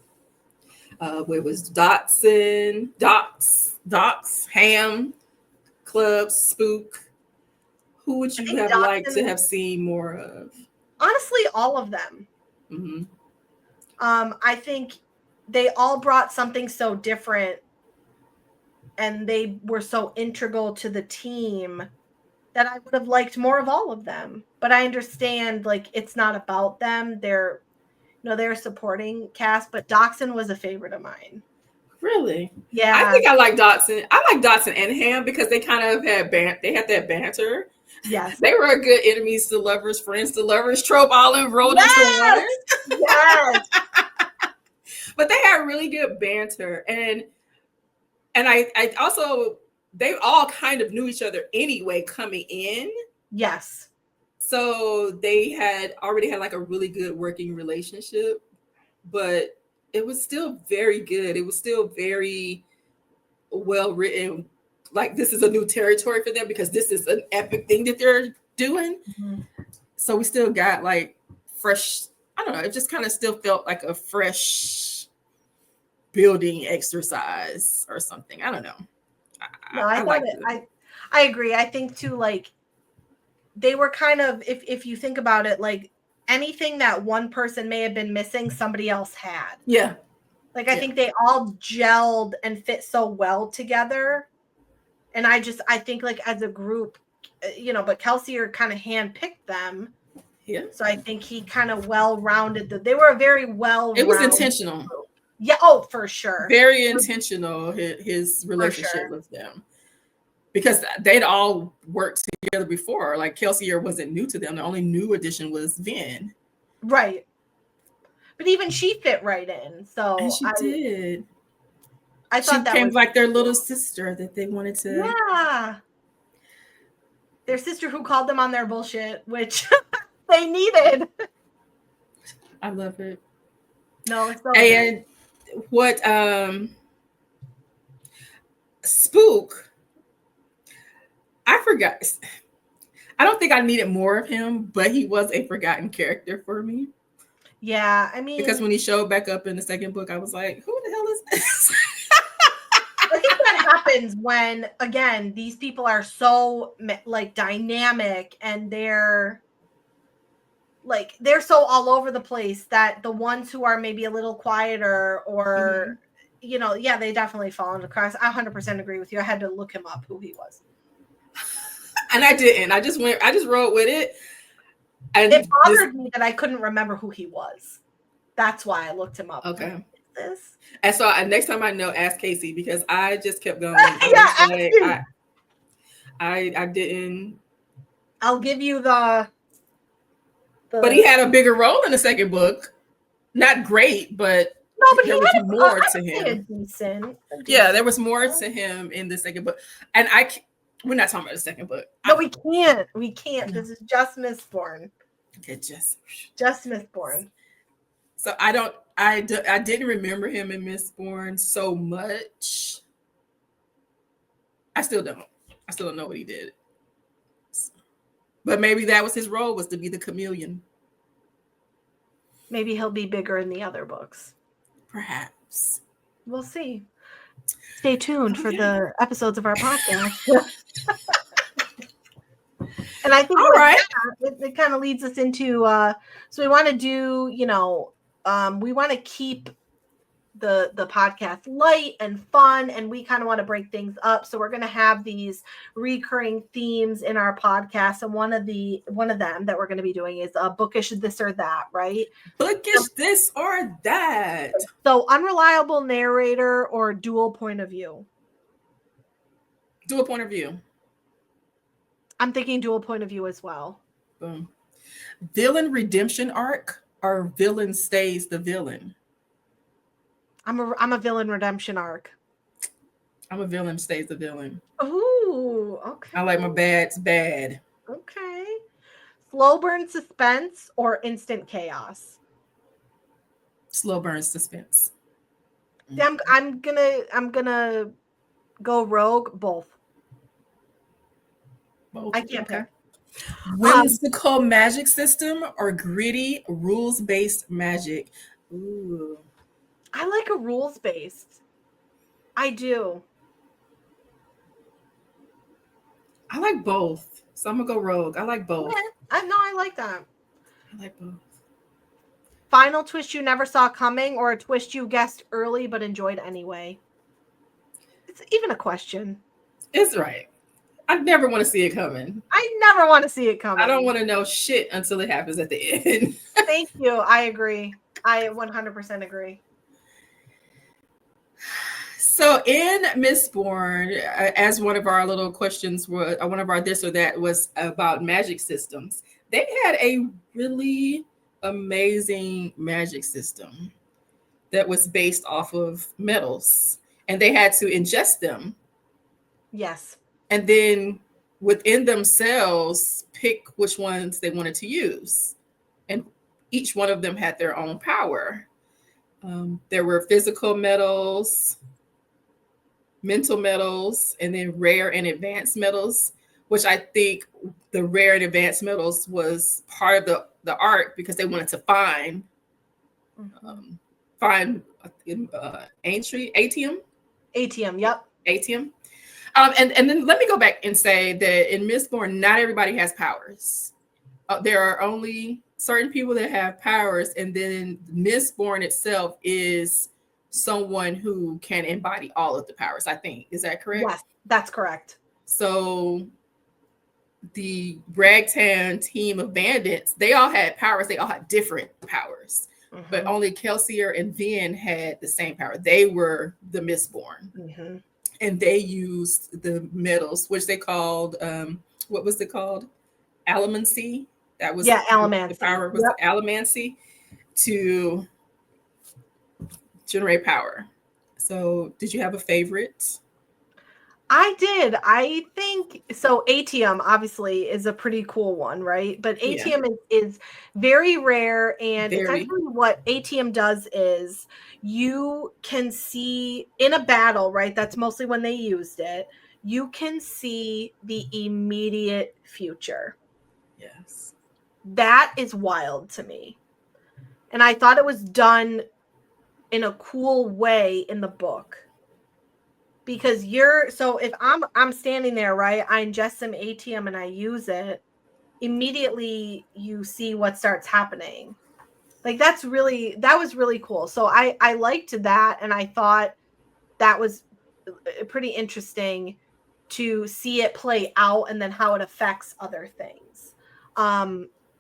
it was Dotson, Docs, Ham, Club, Spook. Who would you have liked to have seen more of? Honestly, all of them. Mm-hmm. I think they all brought something so different and they were so integral to the team that I would have liked more of all of them. But I understand, like, it's not about them. They're a supporting cast, but Dachshund was a favorite of mine. Really? Yeah. I think I like Dotson. I like Dotson and Ham because they kind of had that banter. Yes. They were a good enemies to lovers, friends to lovers trope all enrolled into one. Yes. But they had really good banter. And I also, they all kind of knew each other anyway coming in. Yes. So they had already had like a really good working relationship, but it was still very good. It was still very well written. Like, this is a new territory for them because this is an epic thing that they're doing. Mm-hmm. So we still got like fresh, I don't know, it just kind of still felt like a fresh building exercise or something. I don't know. I agree. I think too, like, they were kind of, if you think about it, like anything that one person may have been missing, somebody else had. Yeah. Like, I think they all gelled and fit so well together. And I think, like, as a group, but Kelsier kind of handpicked them. Yeah. So I think he kind of well-rounded they were a very well-rounded It was intentional. group. Yeah. Oh, for sure. Very intentional, his relationship with them. Because they'd all worked together before. Like, Kelsier wasn't new to them. The only new addition was Vin. Right. But even she fit right in. So and she did. I thought she became like their little sister that they wanted to. Yeah. Their sister who called them on their bullshit, which they needed. I love it. No, it's so and good. What Spook, I forgot. I don't think I needed more of him, but he was a forgotten character for me. Yeah, I mean, because when he showed back up in the second book, I was like, who the hell is this? I think that happens when, again, these people are so like dynamic and they're so all over the place that the ones who are maybe a little quieter or they definitely fall into cracks. I 100% agree with you. I had to look him up who he was. And I didn't. I just wrote with it. And it bothered me that I couldn't remember who he was. That's why I looked him up. Okay. And so next time I know, ask Casey, because I just kept going. I didn't. I'll give you the. But he had a bigger role in the second book. Not great, but there was more to him. Decent. Yeah, there was more to him in the second book. And we're not talking about the second book. No, we can't. We can't. This is just Mistborn. Okay, just Mistborn. So I didn't remember him in Mistborn so much. I still don't know what he did. But maybe that was his role, was to be the chameleon. Maybe he'll be bigger in the other books. Perhaps. We'll see. Stay tuned for the episodes of our podcast. And I think All right. it kind of leads us into so we want to do, we want to keep the podcast light and fun, and we kind of want to break things up. So we're going to have these recurring themes in our podcast, and one of them that we're going to be doing is bookish this or that, right? Bookish this or that. So unreliable narrator or dual point of view. Dual point of view. I'm thinking dual point of view as well. Boom. Villain redemption arc or villain stays the villain? I'm a villain redemption arc. I'm a villain stays the villain. Ooh, okay. I like my bad's bad. Okay. Slow burn suspense or instant chaos? Slow burn suspense. I'm gonna go rogue. Both. I can't pick. Whimsical magic system or gritty rules-based magic? Ooh. I like a rules-based. I do. I like both. So I'm gonna go rogue. I like both. Okay. I like that. I like both. Final twist you never saw coming or a twist you guessed early but enjoyed anyway? It's even a question. It's right. I never want to see it coming. I never want to see it coming. I don't want to know shit until it happens at the end. Thank you. I agree. I 100% agree. So in Mistborn, as one of our little questions, one of our this or that was about magic systems. They had a really amazing magic system that was based off of metals, and they had to ingest them. Yes. And then within themselves, pick which ones they wanted to use. And each one of them had their own power. There were physical metals, mental metals, and then rare and advanced metals, which I think the rare and advanced metals was part of the art because they wanted to find atium. Yep. Atium. And then let me go back and say that in Mistborn, not everybody has powers. There are only certain people that have powers, and then Mistborn itself is someone who can embody all of the powers, I think. Is that correct? Yes, that's correct. So the Ragtime team of bandits, they all had powers. They all had different powers. Mm-hmm. But only Kelsier and Vin had the same power. They were the Mistborn. Mm-hmm. And they used the metals, which they called, what was it called? Allomancy. That was allomancy. The power was allomancy to generate power. So did you have a favorite? I did. I think so. Atium obviously is a pretty cool one, right? But atium is very rare, and essentially what atium does is you can see in a battle, right? That's mostly when they used it. You can see the immediate future. Yes. That is wild to me. And I thought it was done in a cool way in the book. Because if I'm standing there, right, I ingest some atium and I use it, immediately you see what starts happening. Like that was really cool. So I liked that, and I thought that was pretty interesting to see it play out and then how it affects other things.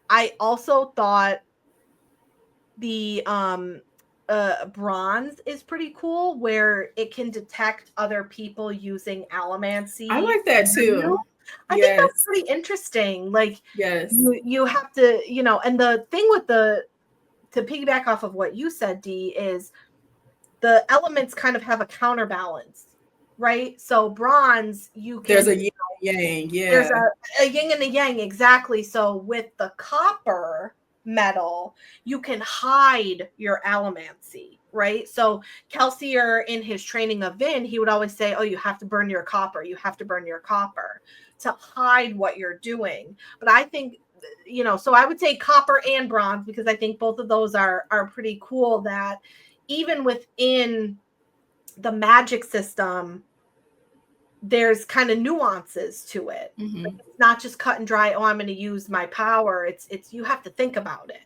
I also thought the bronze is pretty cool, where it can detect other people using allomancy. I like that too. I think that's pretty interesting. Like, yes, you have to, and the thing with to piggyback off of what you said, Dee, is the elements kind of have a counterbalance, right? So bronze, there's a yin and yang, there's a yin and a yang, exactly. So with the copper metal, you can hide your allomancy, right? So Kelsier, in his training of Vin, he would always say, you have to burn your copper, to hide what you're doing. But I think so I would say copper and bronze, because I think both of those are pretty cool, that even within the magic system, there's kind of nuances to it. Mm-hmm. Like, it's not just cut and dry, oh, I'm going to use my power. It's you have to think about it.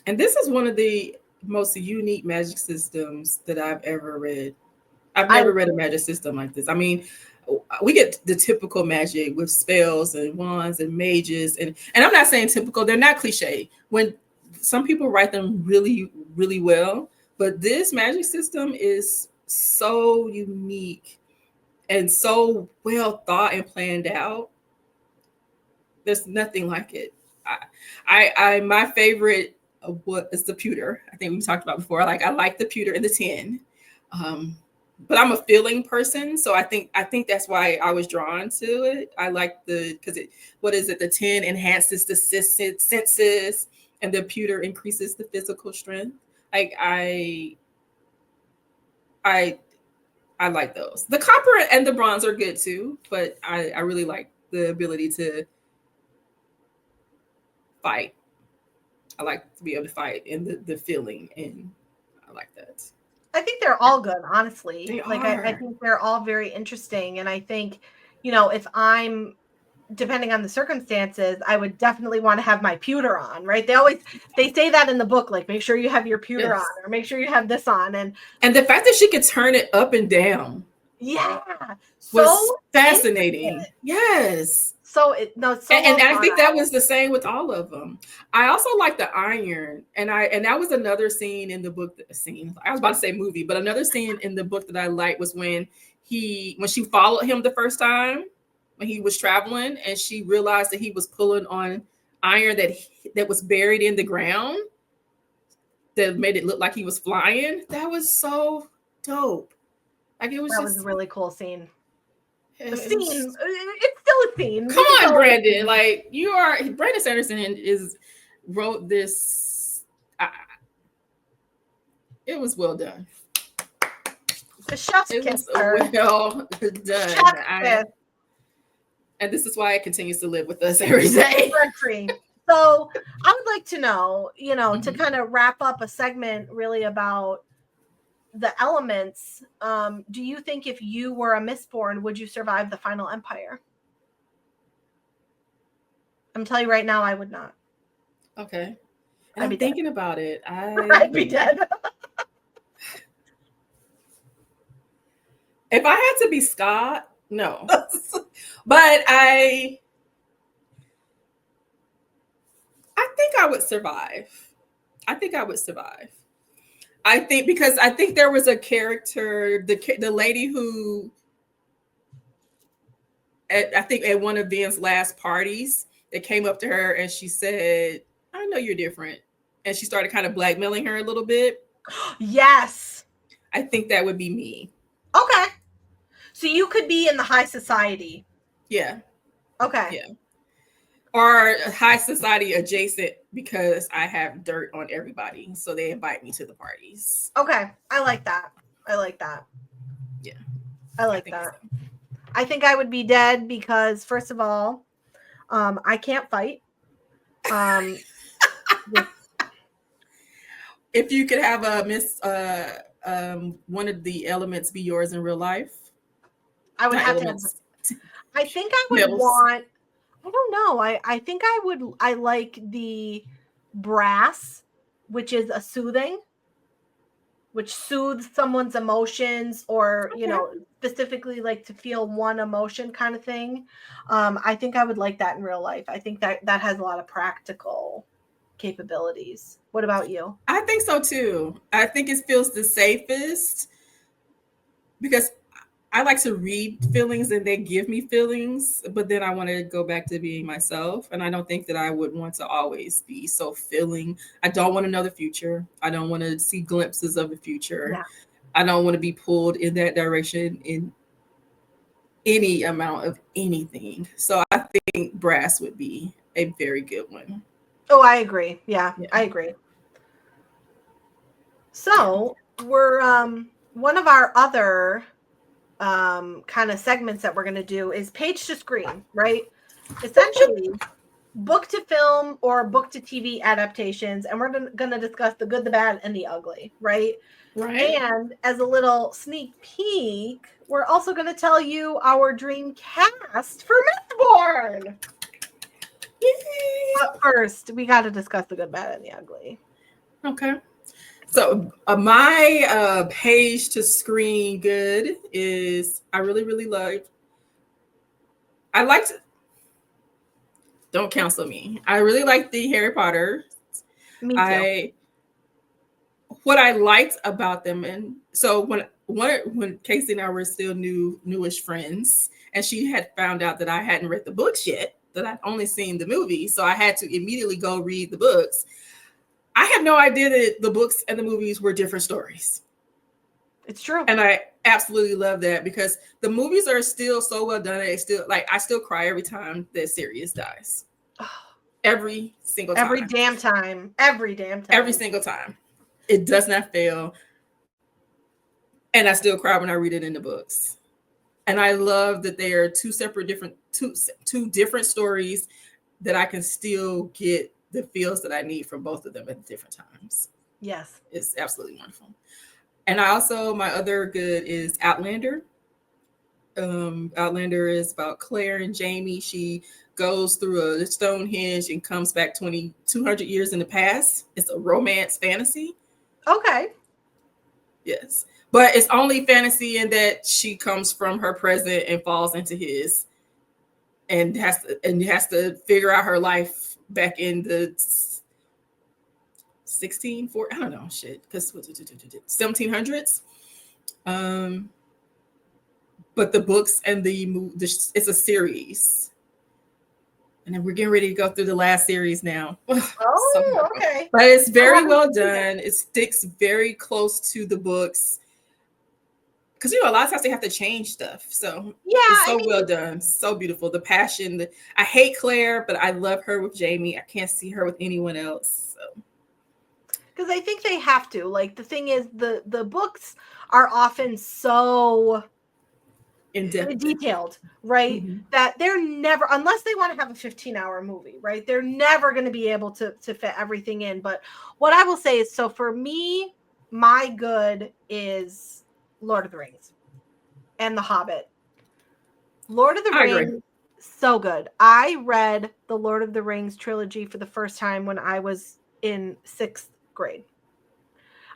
And this is one of the most unique magic systems that I've ever read. I've never read a magic system like this. I mean, we get the typical magic with spells and wands and mages, and I'm not saying typical, they're not cliche. When some people write them really, really well, but this magic system is so unique and so well thought and planned out. There's nothing like it. I my favorite what is the pewter. I think we talked about before. I like the pewter and the 10. But I'm a feeling person, so I think that's why I was drawn to it. I like because what is it? The 10 enhances the senses, and the pewter increases the physical strength. Like I like those. The copper and the bronze are good too, but I really like the ability to fight. I like to be able to fight, and the feeling, and I like that. I think they're all good, honestly. They I think they're all very interesting. And I think, if I'm, depending on the circumstances, I would definitely want to have my pewter on, right? They say that in the book, like, make sure you have your pewter on, or make sure you have this on. And the fact that she could turn it up and down. Yeah. Was fascinating. Yes. So and I think that was the same with all of them. I also like the iron, and that was another scene in the book. I was about to say movie, but another scene in the book that I liked was when she followed him the first time when he was traveling, and she realized that he was pulling on iron that was buried in the ground that made it look like he was flying. That was so dope. Like that was a really cool scene. It's still a scene. Come on, Brandon. Like Brandon Sanderson wrote this. It was well done. The chef's kiss. Well done. And this is why it continues to live with us every day. So I would like to know, to kind of wrap up a segment really about the elements, do you think if you were a Mistborn, would you survive the final empire? I'm telling you right now, I would not. Okay. And I'm thinking about it. I'd be dead. If I had to be Scott, no. But I think I would survive. Because I think there was a character, the lady who, I think at one of Ben's last parties, that came up to her and she said, "I know you're different," and she started kind of blackmailing her a little bit. Yes, I think that would be me. Okay, so you could be in the high society. Yeah. Okay. Yeah. Or high society adjacent, because I have dirt on everybody, so they invite me to the parties. Okay, I like that. Yeah, I like that. So. I think I would be dead because, first of all, I can't fight. If you could have one of the elements be yours in real life, I would have to. I think I would want. I don't know. I think I like the brass, which is a soothing, which soothes someone's emotions, or, specifically like to feel one emotion kind of thing. I think I would like that in real life. I think that has a lot of practical capabilities. What about you? I think so too. I think it feels the safest because I like to read feelings and they give me feelings, but then I want to go back to being myself. And I don't think that I would want to always be so feeling. I don't want to know the future. I don't want to see glimpses of the future. Yeah. I don't want to be pulled in that direction in any amount of anything. So I think brass would be a very good one. Oh, I agree. Yeah. I agree. So we're one of our other kind of segments that we're going to do is page to screen, right? Essentially, book to film or book to TV adaptations, and we're going to discuss the good, the bad, and the ugly, right? Right. And as a little sneak peek, we're also going to tell you our dream cast for Mistborn. But first, we got to discuss the good, bad, and the ugly. Okay. So my page to screen good is I really liked. Don't counsel me. I really like the Harry Potter. Me too. What I liked about them, and so when Casey and I were still newish friends, and she had found out that I hadn't read the books yet, that I'd only seen the movie, so I had to immediately go read the books. I had no idea that the books and the movies were different stories. It's true. And I absolutely love that because the movies are still so well done. I still cry every time that Sirius dies. Every single time. Every damn time. Every single time. It does not fail. And I still cry when I read it in the books. And I love that they are two different stories that I can still get the feels that I need from both of them at different times. Yes. It's absolutely wonderful. And my other good is Outlander. Outlander is about Claire and Jamie. She goes through a Stonehenge and comes back 200 years in the past. It's a romance fantasy. Okay. Yes. But it's only fantasy in that she comes from her present and falls into his and has to figure out her life back in the 1700s. But the books and it's a series. And then we're getting ready to go through the last series now. Oh, okay. But it's very well done. It sticks very close to the books. Because, a lot of times they have to change stuff. So yeah, it's so well done. So beautiful. The passion. I hate Claire, but I love her with Jamie. I can't see her with anyone else. So. Because I think they have to. Like, the thing is, the books are often so in-depth, detailed, right? Mm-hmm. That they're never, unless they want to have a 15-hour movie, right? They're never going to be able to fit everything in. But what I will say is, so for me, my good is Lord of the Rings and The Hobbit. Lord of the Rings, so good. I read the Lord of the Rings trilogy for the first time when I was in 6th grade.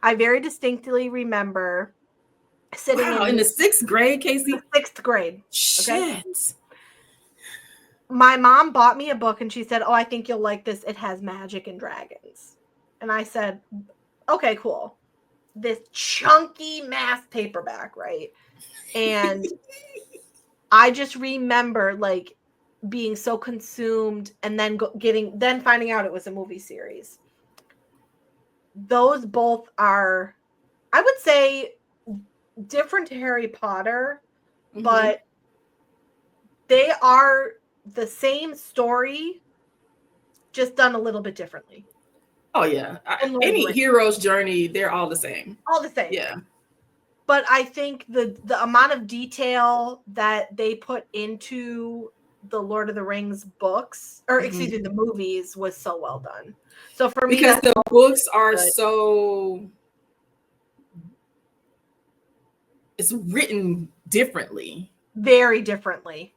I very distinctly remember sitting in the 6th grade, Casey? The 6th grade. Okay? Shit. My mom bought me a book and she said, "Oh, I think you'll like this. It has magic and dragons." And I said, "Okay, cool." This chunky math paperback, right? And I just remember like being so consumed and then finding out it was a movie series. Those both are, I would say, different to Harry Potter, mm-hmm. but they are the same story, just done a little bit differently. Oh yeah, any hero's journey, they're all the same. All the same. Yeah. But I think the amount of detail that they put into the Lord of the Rings books, or excuse me, the movies, was so well done. So for me, because the books are so, it's written differently, very differently.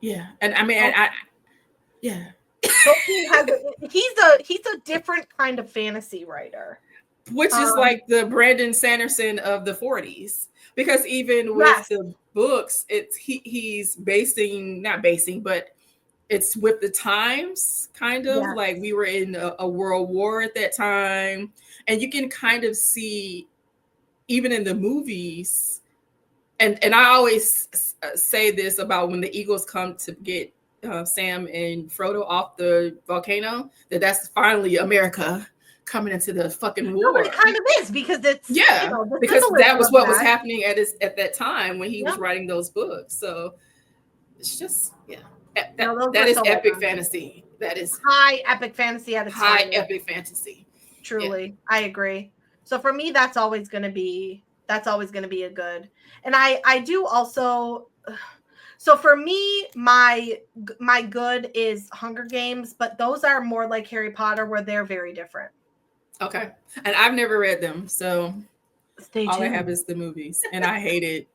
Yeah, and I mean, yeah. He's a different kind of fantasy writer, which is like the Brandon Sanderson of the 40s. Because even with the books, he's not basing, but it's with the times, kind of like we were in a world war at that time, and you can kind of see even in the movies. And I always say this about when the Eagles come to get Sam and Frodo off the volcano, that's finally America coming into the fucking war. No, it kind of is, because it's because that was what was happening at that time when he was writing those books. So it's just that is epic fantasy. That is high epic fantasy at its high epic fantasy. Truly, I agree. So for me, that's always going to be a good. And I do also, So for me, my good is Hunger Games, but those are more like Harry Potter, where they're very different. Okay. And I've never read them, so Stay all I tuned. have is the movies, and I hated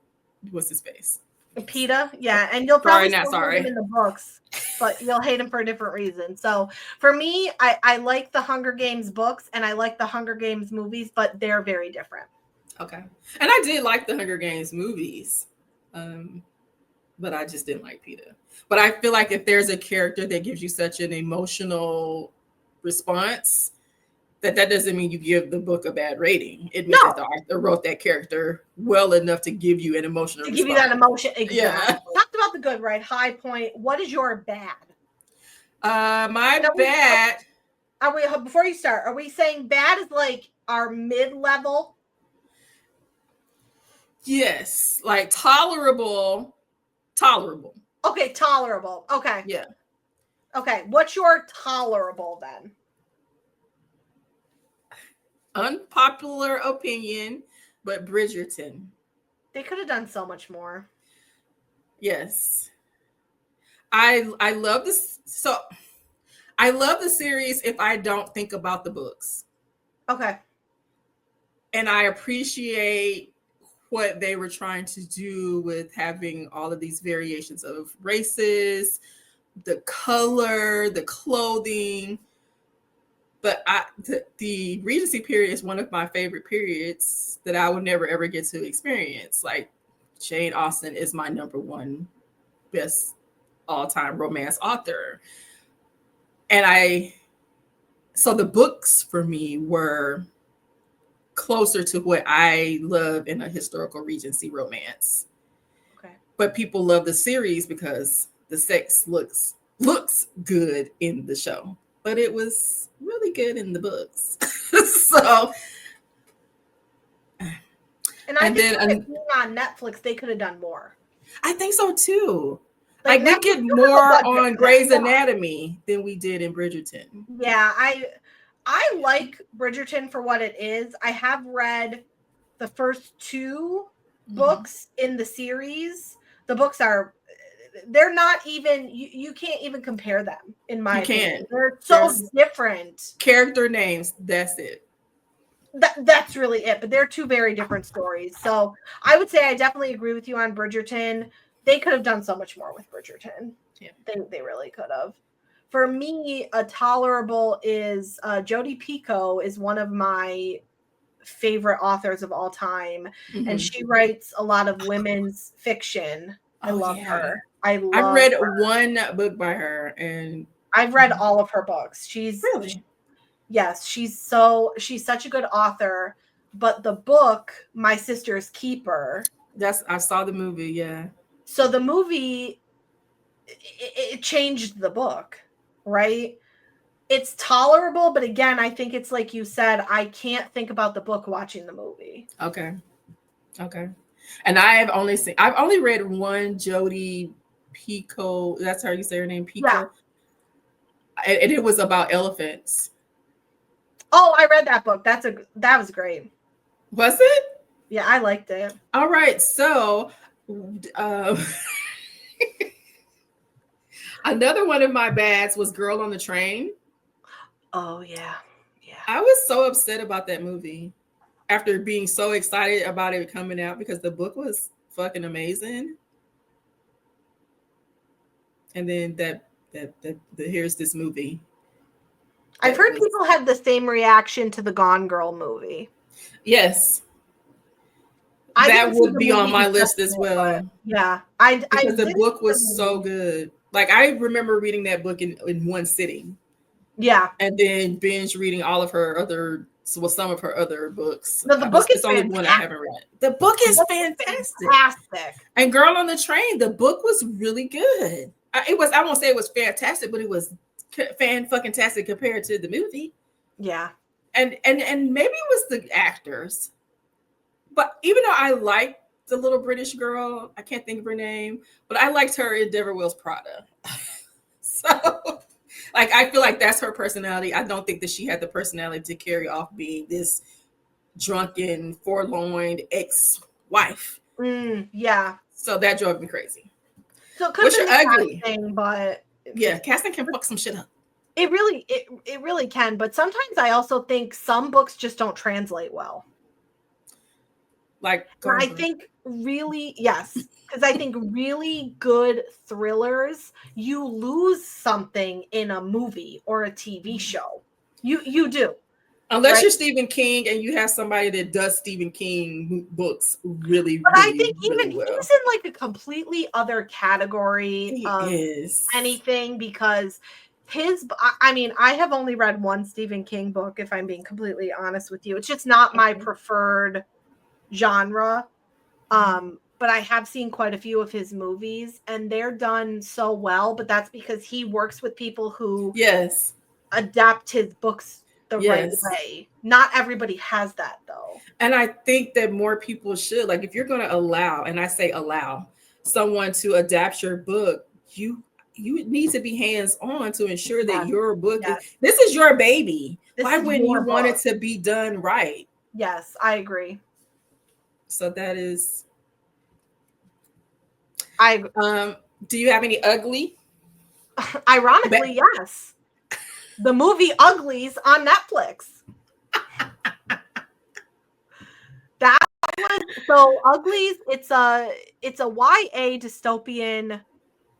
what's his face. PETA, yeah, and you'll Sorry, probably not still hate him sorry. in the books, but you'll hate him for a different reason. So for me, I like the Hunger Games books and I like the Hunger Games movies, but they're very different. Okay. And I did like the Hunger Games movies, but I just didn't like PETA. But I feel like if there's a character that gives you such an emotional response, that doesn't mean you give the book a bad rating. It means that the author wrote that character well enough to give you an emotional to response. give you that emotion. Exactly. Yeah. Talked about the good, right? High point. What is your bad? My bad. Are we, before you start, are we saying bad is like our mid-level? Yes, like tolerable. Okay, tolerable. Okay. Yeah. Okay, what's your tolerable then? Unpopular opinion, but Bridgerton. They could have done so much more. Yes. I love this. So I love the series if I don't think about the books. Okay. And I appreciate what they were trying to do with having all of these variations of races, the color, the clothing. But the Regency period is one of my favorite periods that I would never ever get to experience. Like Jane Austen is my number one best all-time romance author. And so the books for me were closer to what I love in a historical Regency romance. Okay. But people love the series because the sex looks good in the show. But it was really good in the books. So and I think being on Netflix, they could have done more. I think so too. Like we get more on Grey's Anatomy than we did in Bridgerton. Yeah, I like Bridgerton for what it is. I have read the first two books in the series. The books they're not even, you can't even compare them in my opinion. They're so different. Character names, that's it. That's really it. But they're two very different stories. So I would say I definitely agree with you on Bridgerton. They could have done so much more with Bridgerton. Yeah. They really could have. For me, a tolerable is Jodi Picoult is one of my favorite authors of all time. And she writes a lot of women's fiction. I love her. I've read one book by her and I've read all of her books. She's really, yes, she's such a good author. But the book, My Sister's Keeper, I saw the movie, yeah. So the movie, it changed the book, right? It's tolerable, but again, I think it's like you said, I can't think about the book watching the movie. Okay. And I've only read one Jodi Picoult. That's how you say her name, Picoult. Yeah. And it was about elephants. Oh, I read that book. That was great. Was it? Yeah, I liked it. All right, so another one of my bads was Girl on the Train. Oh yeah. I was so upset about that movie after being so excited about it coming out because the book was fucking amazing. And then here's this movie. I've heard people had the same reaction to the Gone Girl movie. Yes. That would be on my list as well. Yeah. Because the book was so good. Like I remember reading that book in one sitting. Yeah. And then binge reading all of her some of her other books. No, the book is only one I haven't read. The book is fantastic. And Girl on the Train, the book was really good. I won't say it was fantastic, but it was fan-fucking-tastic compared to the movie. Yeah. And maybe it was the actors. But even though I liked the little British girl, I can't think of her name, but I liked her in Deborah Will's Prada. So, like, I feel like that's her personality. I don't think that she had the personality to carry off being this drunken, forlorn ex-wife. Yeah. So that drove me crazy. So it could What's have your been the ugly? casting, but Yeah, casting can fuck some shit up. it really can. But sometimes I also think some books just don't translate well. Like And Gone I Girl. think really, yes, because I think really good thrillers, you lose something in a movie or a TV show. You do. Unless Right? you're Stephen King and you have somebody that does Stephen King books really, But I really, think really even he's well. in like a completely other category He of is. anything because I mean, I have only read one Stephen King book, if I'm being completely honest with you. It's just not my preferred genre. But I have seen quite a few of his movies and they're done so well, but that's because he works with people who Yes. adapt his books the right Yes. way. Not everybody has that though. And I think that more people should, like, if you're going to allow, and I say allow, someone to adapt your book, you need to be hands on to ensure that Yes. your book Yes. this is your baby. This Why is wouldn't you your want it book. to be done right? Yes, I agree. So that is. I Do you have any ugly? Ironically, yes. The movie Uglies on Netflix. That was so Uglies. It's a YA dystopian.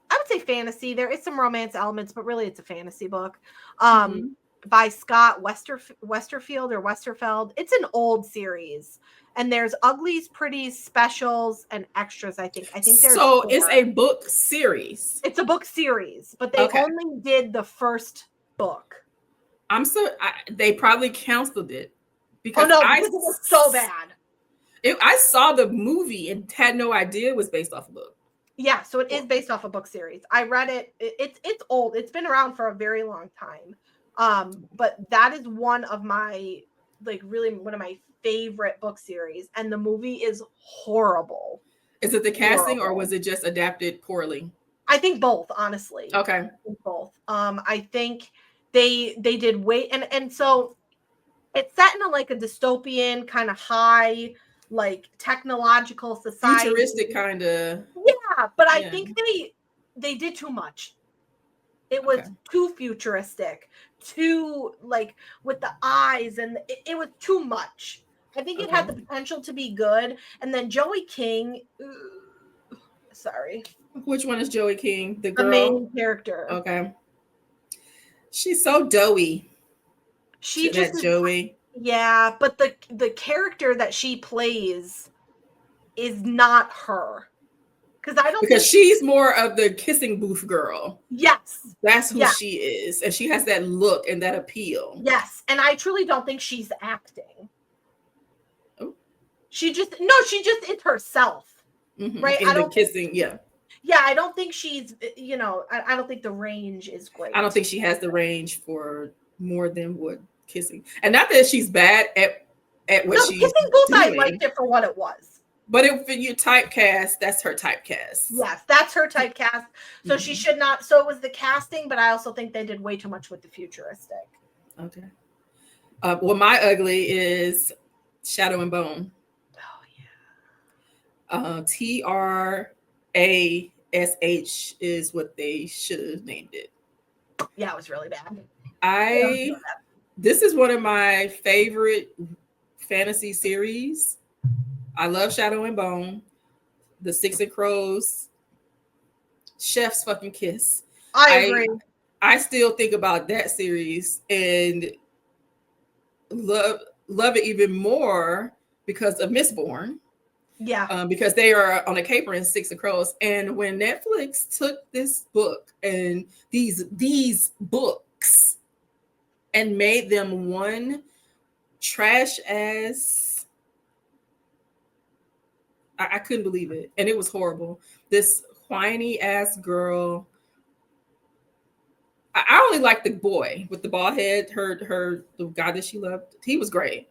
I would say fantasy. There is some romance elements, but really it's a fantasy book. Mhm. By Scott Westerfield or Westerfeld. It's an old series. And there's Uglies, Pretties, Specials, and Extras, I think. I think there's So 4. it's a book series. It's a book series, but they Okay. only did the first book. They probably canceled it Oh because no, because it was so bad. I saw the movie and had no idea it was based off a book. Yeah, so it is based off a book series. I read it. It's old. It's been around for a very long time. But that is one of my really one of my favorite book series, and the movie is horrible. Is it the casting or Horrible. was it just adapted poorly? I think both, honestly. Okay. I think both. I think they did wait and so it's set in a dystopian kind of high technological society. Futuristic kind of. Yeah, but I Yeah. think they did too much. It was Okay. too futuristic, too with the eyes, and it was too much. I think it had the potential to be good. And then Joey King, sorry, Which one is Joey King? The the girl? main character. Okay. She's so doughy. She just that Joey. Yeah, but the character that she plays is not her. Because she's more of the kissing booth girl. Yes. That's who she is. And she has that look and that appeal. Yes. And I truly don't think she's acting. Oh. She just it's herself. Mm-hmm. Right? I don't kissing, yeah. Yeah, I don't think she's, I don't think the range is great. I don't think she has the range for more than what kissing. And not that she's bad at what she's kissing booth, doing. I liked it for what it was. But if you typecast, that's her typecast. Yes, that's her typecast. So she should not. So it was the casting, but I also think they did way too much with the futuristic. Okay. Well, my ugly is Shadow and Bone. Oh yeah. TRASH is what they should have named it. Yeah, it was really bad. This is one of my favorite fantasy series. I love Shadow and Bone, the Six and Crows, Chef's fucking kiss. I agree. I still think about that series and love it even more because of Mistborn. Yeah. Because they are on a caper in Six of Crows. And when Netflix took this book and these books and made them one trash ass, I couldn't believe it. And it was horrible. This whiny ass girl. I only liked the boy with the bald head, the guy that she loved. He was great.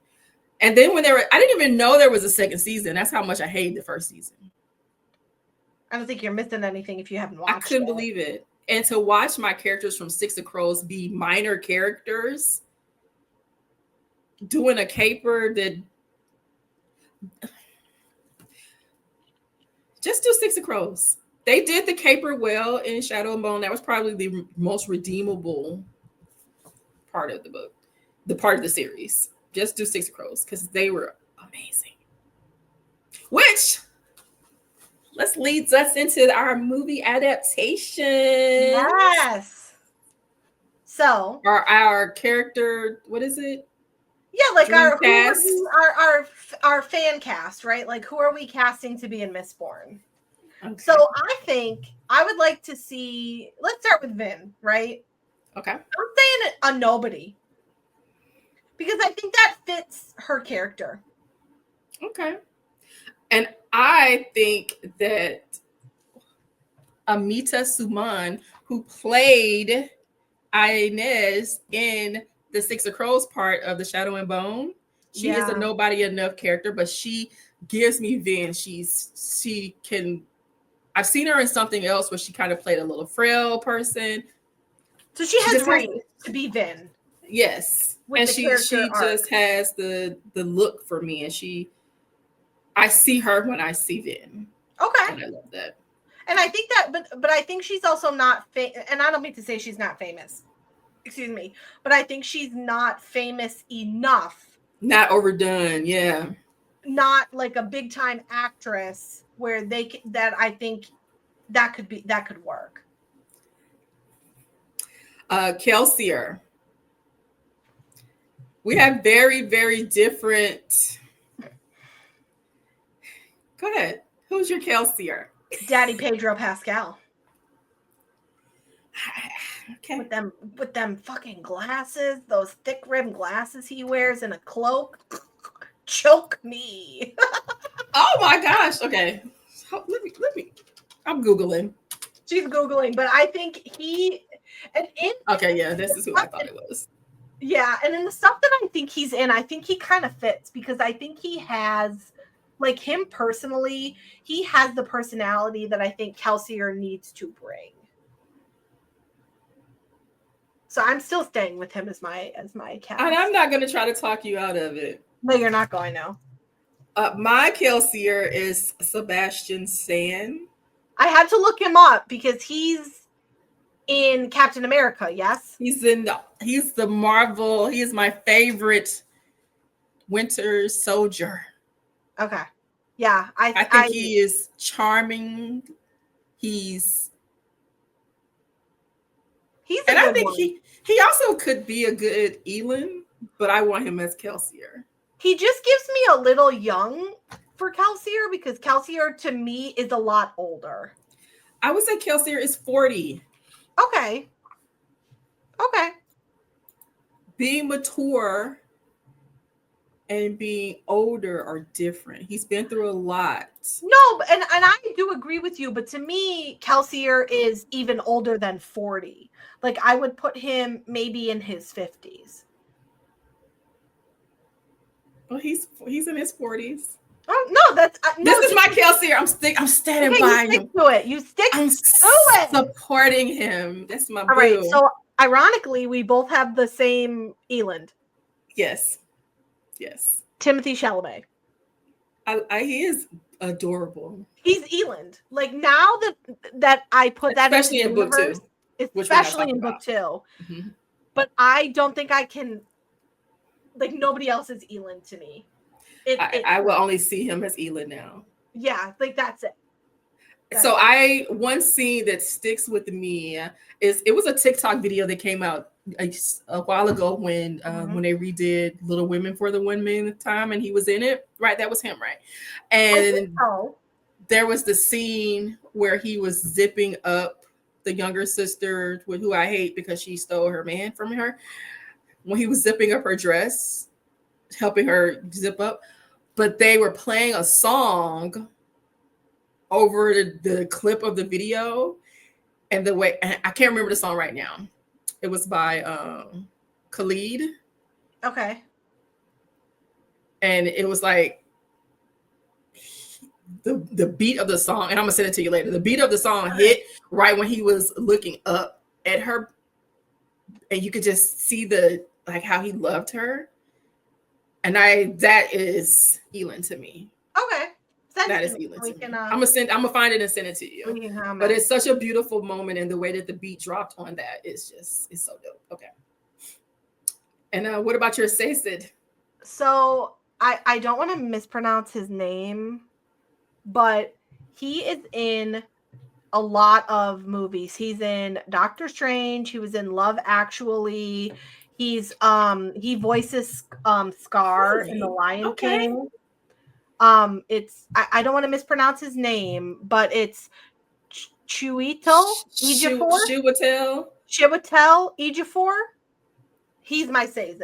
And then I didn't even know there was a second season. That's how much I hated the first season. I don't think you're missing anything if you haven't watched it. I couldn't believe it. And to watch my characters from Six of Crows be minor characters doing a caper that just do Six of Crows. They did the caper well in Shadow and Bone. That was probably the most redeemable part of the book, the part of the series. Just do Six of Crows because they were amazing. Which leads us into our movie adaptation. Yes. So our character, what is it? Yeah, like Dream our fan cast, right? Like who are we casting to be in Mistborn? Okay. So I think I would like to see. Let's start with Vin, right? Okay. I'm saying a nobody because I think that fits her character. Okay. And I think that Amita Suman, who played Inez in the Six of Crows part of the Shadow and Bone, she is a nobody enough character, but she gives me Vin. She can. I've seen her in something else where she kind of played a little frail person. So she has range to be Vin. Yes, and she just has the look for me, and I see her when I see Vin. Okay, and I love that. And I think that, but I think she's also not and I don't mean to say she's not famous. Excuse me, but I think she's not famous enough. Not overdone, yeah. Not like a big time actress where I think that could work. Kelsier. We have very, very different. Go ahead. Who's your Kelsier? Daddy Pedro Pascal. Okay. With them fucking glasses, those thick rimmed glasses he wears and a cloak. Choke me. Oh my gosh. Okay. Let me. I'm Googling. She's Googling, but I think okay, yeah, this is who I thought it was. Yeah, and in the stuff that I think he's in, I think he kind of fits because I think he has, like him personally, he has the personality that I think Kelsier needs to bring. So I'm still staying with him as my cast. And I'm not going to try to talk you out of it. No, you're not going to. My Kelsier is Sebastian Stan. I had to look him up because he's in Captain America, yes? He's the Marvel. He is my favorite Winter Soldier. Okay. Yeah, I think he is charming. and I think he also could be a good Elend, but I want him as Kelsier. He just gives me a little young for Kelsier because Kelsier to me is a lot older. I would say Kelsier is 40. Okay. Being mature and being older are different. He's been through a lot. No, and I do agree with you, but to me, Kelsier is even older than 40. Like I would put him maybe in his 50s. Well, he's in his 40s. Oh no, that's this is my Kelsier. I'm standing by him. To it. You stick I'm to it. Supporting him. That's my boo. All right. So ironically, we both have the same Elend. Yes. Timothée Chalamet. He is adorable. He's Elend. Like now that I put that especially in book 2. Especially in book 2. Mm-hmm. But I don't think I can. Like nobody else is Elend to me. I will only see him as Elend now. Yeah, like that's it. So one scene that sticks with me is it was a TikTok video that came out a while ago when they redid Little Women for the 1 millionth time, and he was in it. Right, that was him, right? And there was the scene where he was zipping up the younger sister, who I hate because she stole her man from her. When he was zipping up her dress, helping her zip up, but they were playing a song over the clip of the video, and the way, and I can't remember the song right now. It was by Khalid. Okay. And it was like the beat of the song, and I'm gonna send it to you later. The beat of the song hit right when he was looking up at her, and you could just see how he loved her. And that is Elend to me. Okay. Send That it to is me Elin so we to can me. I'm gonna find it and send it to you. we can comment. But it's such a beautiful moment, and the way that the beat dropped on that is it's so dope. Okay. And what about your Saced? So I don't want to mispronounce his name, but he is in a lot of movies. He's in Doctor Strange. He was in Love Actually. He voices Scar in The Really? Lion Okay. King. It's I don't want to mispronounce his name, but it's Chiwetel Ejiofor. Chiwetel Ejiofor. He's my Sazed.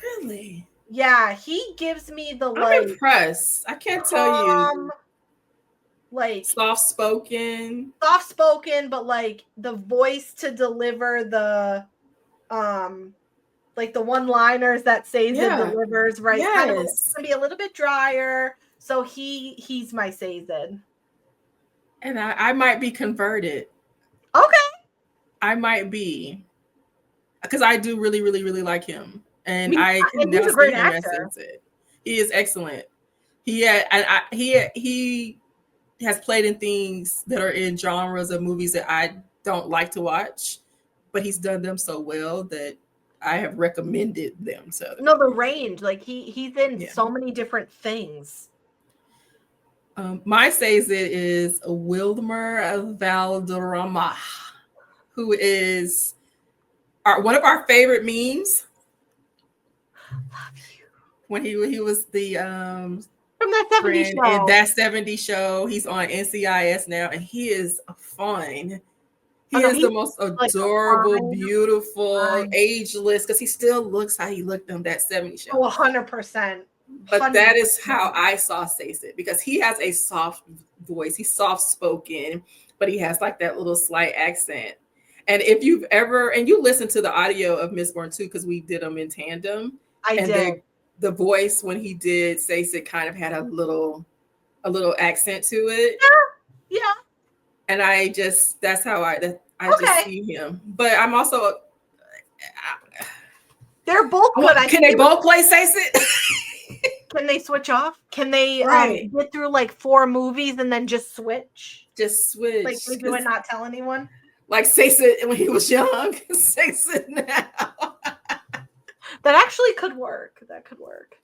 Really? Yeah, he gives me the I'm impressed. I can't tell you. Like Soft spoken, but like the voice to deliver the like the one-liners that Sazed delivers, right? Yes. Kind of can be a little bit drier. So he's my Sazed. And I might be converted. Okay. I might be. Because I do really, really, really like him. And I can and now he's a see great him actor. as it. He is excellent. He has played in things that are in genres of movies that I don't like to watch, but he's done them so well that I have recommended them to other No, the people. range, like he's in so many different things. My Sazed is Wilmer Valderrama, who is one of our favorite memes. Love you. When he was the From that 70s show. In that 70s show. He's on NCIS now, and he is fun. He is the most adorable, beautiful, ageless, because he still looks how he looked on that 70s show. 100%. But that is how I saw Saced, because he has a soft voice. He's soft spoken, but he has like that little slight accent. And if you've ever, and you listen to the audio of Mistborn too, because we did them in tandem. I did. The voice when he did Saced kind of had a little accent to it. Yeah. And that's how I just see him. But I'm also they're both good. Can they both play Saced? Can they switch off? Can they get through like 4 movies and then just switch? Like they do and not tell anyone? Like Saced when he was young. Saced now. That actually could work. That could work.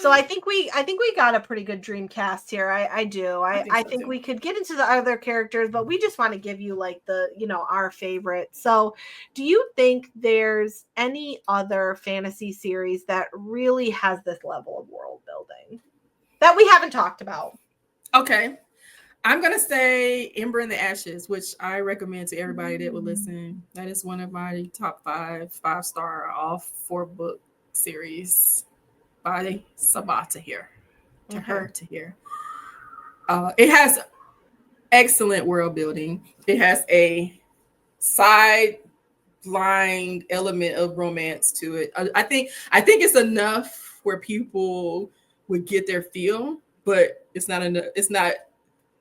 So I think we got a pretty good dream cast here. I do. I think we could get into the other characters, but we just want to give you like the, our favorite. So do you think there's any other fantasy series that really has this level of world building that we haven't talked about? Okay. I'm going to say Ember in the Ashes, which I recommend to everybody that would listen. That is one of my top 5-star, all 4-book series by Sabah to hear. It has excellent world building. It has a sideline element of romance to it. I think it's enough where people would get their feel, but it's not enough. It's not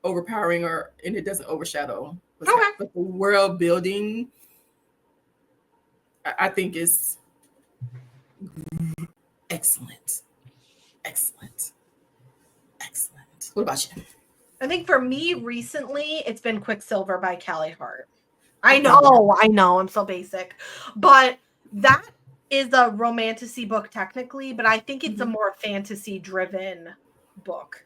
overpowering and it doesn't overshadow. But the world building, I think, is excellent. What about you? I think for me recently, it's been Quicksilver by Callie Hart. I know, I'm so basic, but that is a romantasy book technically, but I think it's a more fantasy driven book.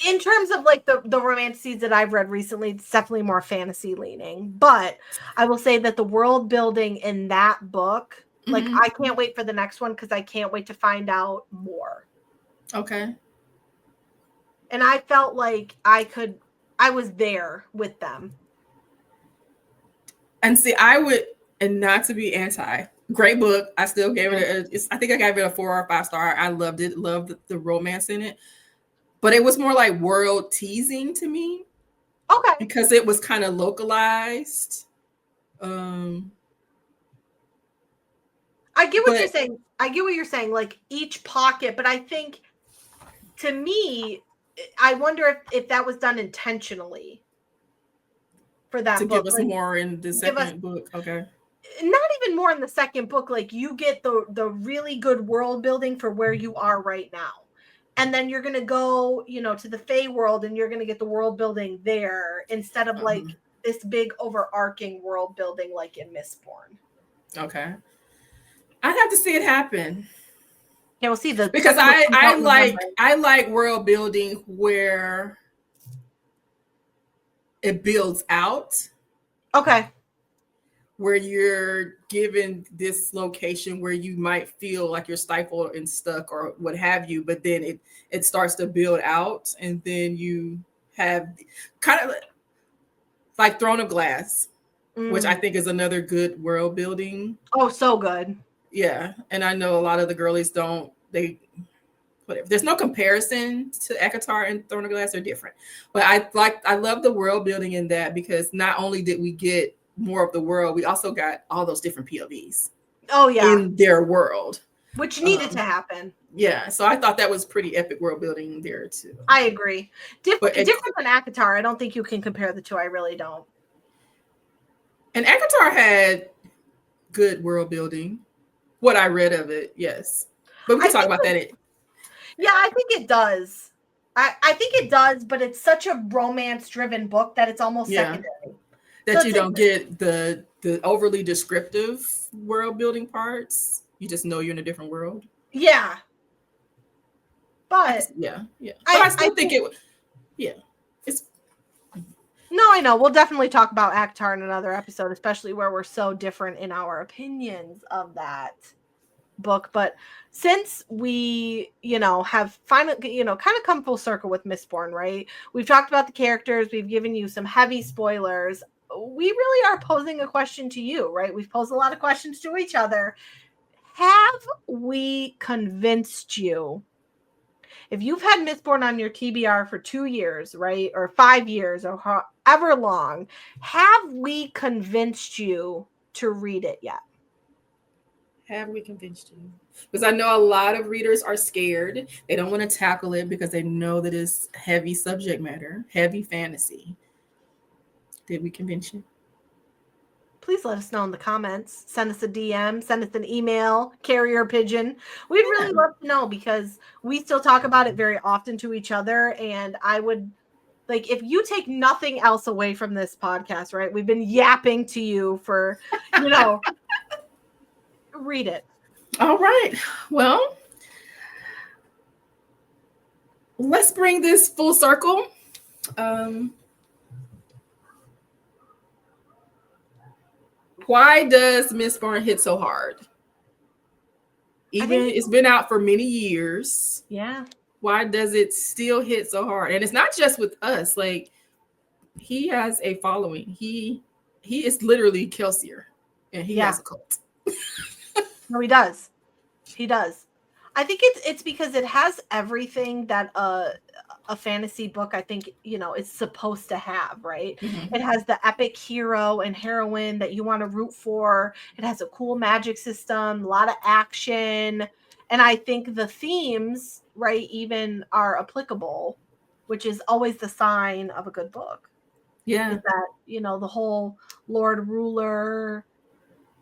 In terms of like the romantasies that I've read recently, it's definitely more fantasy leaning. But I will say that the world building in that book, like I can't wait for the next one because I can't wait to find out more. Okay. And I felt like I was there with them. And see, and not to be anti, great book. I still gave it I think I gave it a 4 or 5 star. I loved it. Loved the romance in it. But it was more like world teasing to me. Okay. Because it was kind of localized. I get what you're saying. Like each pocket, but I think to me, I wonder if that was done intentionally for that to book. Give us more in the second book. Okay. Not even more in the second book. Like you get the really good world building for where you are right now. and then you're going to go, you know, to the Fey world, and you're going to get the world building there instead of like this big overarching world building like in Mistborn. Okay. I'd have to see it happen. Yeah, we'll see. Because I like world building where it builds out. Okay. Where you're given this location where you might feel like you're stifled and stuck or what have you, but then it starts to build out, and then you have kind of like Throne of Glass, which I think is another good world building. Oh, so good. Yeah, and I know a lot of the girlies don't. Whatever. There's no comparison to ACOTAR and Throne of Glass. They're different, but I love the world building in that, because not only did we get more of the world, we also got all those different POVs. Oh yeah, in their world, which needed to happen. Yeah, so I thought that was pretty epic world building there too. I agree. Different than ACOTAR. I don't think you can compare the two. I really don't. And ACOTAR had good world building. What I read of it, yes, but we can talk about that. Yeah, I think it does. I think it does, but it's such a romance-driven book that it's almost secondary. That so you don't get the overly descriptive world building parts. You just know you're in a different world. Yeah. But But I still think it would. Yeah. It's No, I know. We'll definitely talk about ACOTAR in another episode, especially where we're so different in our opinions of that book. But since we, have finally, kind of come full circle with Mistborn, right? We've talked about the characters. We've given you some heavy spoilers. We really are posing a question to you, right? We've posed a lot of questions to each other. Have we convinced you? If you've had Mistborn on your TBR for 2 years, right, or 5 years, or however long, have we convinced you to read it yet? Have we convinced you? Because I know a lot of readers are scared. They don't want to tackle it because they know that it's heavy subject matter, heavy fantasy. Did we convince you? Please let us know in the comments. Send us a DM, send us an email, carrier pigeon. We'd really love to know, because we still talk about it very often to each other. And I would, like, if you take nothing else away from this podcast, right? We've been yapping to you for, read it. All right. Well, let's bring this full circle. Why does Mistborn hit so hard? Even it's been out for many years. Yeah. Why does it still hit so hard? And it's not just with us. Like, he has a following. He is literally Kelsier, and he has a cult. No, he does. He does. I think it's because it has everything that a fantasy book, I think, is supposed to have, right? Mm-hmm. It has the epic hero and heroine that you want to root for. It has a cool magic system, a lot of action. And I think the themes, right, even are applicable, which is always the sign of a good book. Yeah. Is that, the whole Lord Ruler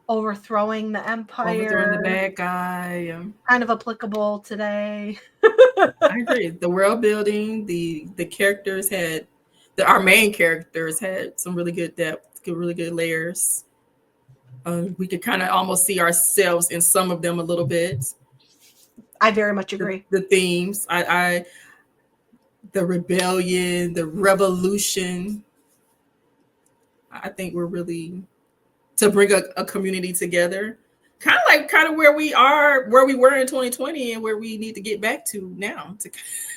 overthrowing the empire, overthrowing the bad guy, kind of applicable today. I agree. The world building, the characters had, our main characters had some really good depth, really good layers. We could kind of almost see ourselves in some of them a little bit. I very much agree. The themes, the rebellion, the revolution. I think we're really to bring a community together, kind of where we were in 2020 and where we need to get back to now.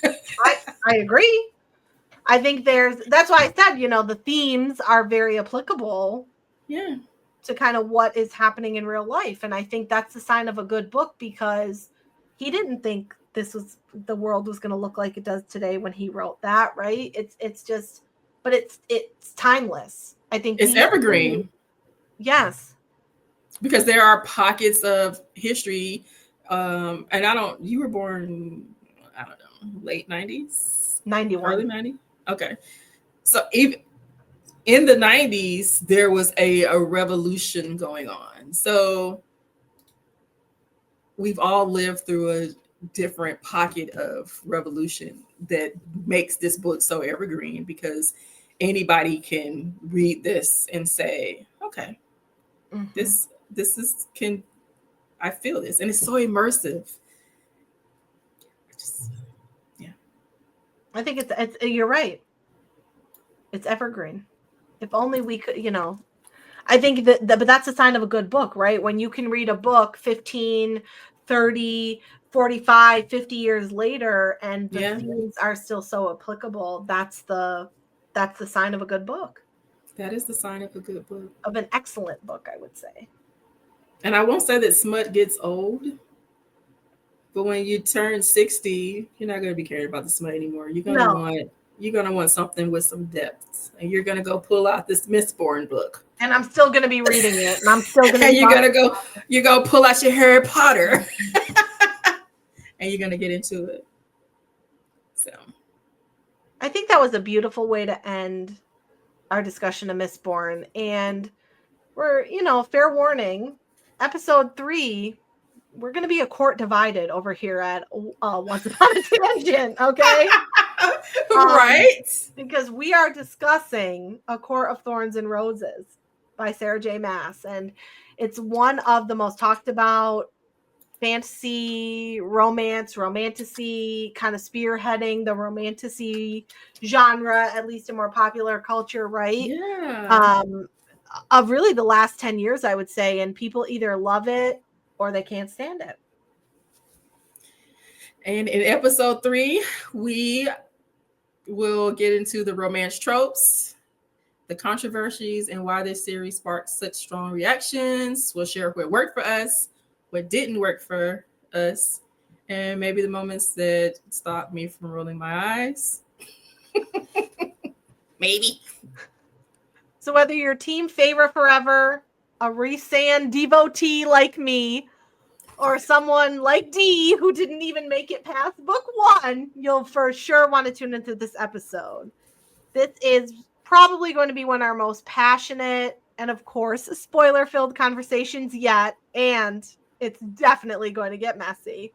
I agree. I think that's why I said, the themes are very applicable. Yeah. To kind of what is happening in real life. And I think that's the sign of a good book, because he didn't think the world was going to look like it does today when he wrote that, right? It's just, but it's timeless. I think it's evergreen. Yes. Because there are pockets of history. And you were born, I don't know, late 90s? 91. Early 90s? Okay. So even in the 90s, there was a revolution going on. So we've all lived through different pocket of revolution that makes this book so evergreen, because anybody can read this and say, okay, this is can I feel this, and it's so immersive. Just, yeah. I think it's you're right. It's evergreen. If only we could, I think but that's a sign of a good book, right? When you can read a book 15, 30, 45, 50 years later and the Yeah, themes are still so applicable, that's the sign of a good book, that is the sign of a good book. of an excellent book, I would say. And I won't say that smut gets old, but when you turn 60, you're not going to be caring about the smut anymore. No. You're going to want something with some depth. And you're going to go pull out this Mistborn book. And I'm still going to be reading it, and I'm still going to And you're going to pull out your Harry Potter. And you're going to get into it. So I think that was a beautiful way to end our discussion of Mistborn. And we're, fair warning, episode 3, we're going to be a court divided over here at Once Upon a Tangent, okay? Right. Because we are discussing A Court of Thorns and Roses by Sarah J. Maas. And it's one of the most talked about fantasy, romance, romantasy, kind of spearheading the romantasy genre, at least in more popular culture, right? Yeah. Of really the last 10 years, I would say. And people either love it or they can't stand it. And in episode 3, we will get into the romance tropes, the controversies, and why this series sparked such strong reactions. We'll share what worked for us, what didn't work for us, and maybe the moments that stopped me from rolling my eyes. Maybe. So whether you're team Favor Forever, a Rhysand devotee like me, or someone like Dee who didn't even make it past book 1, you'll for sure want to tune into this episode. This is probably going to be one of our most passionate and, of course, spoiler-filled conversations yet, and it's definitely going to get messy.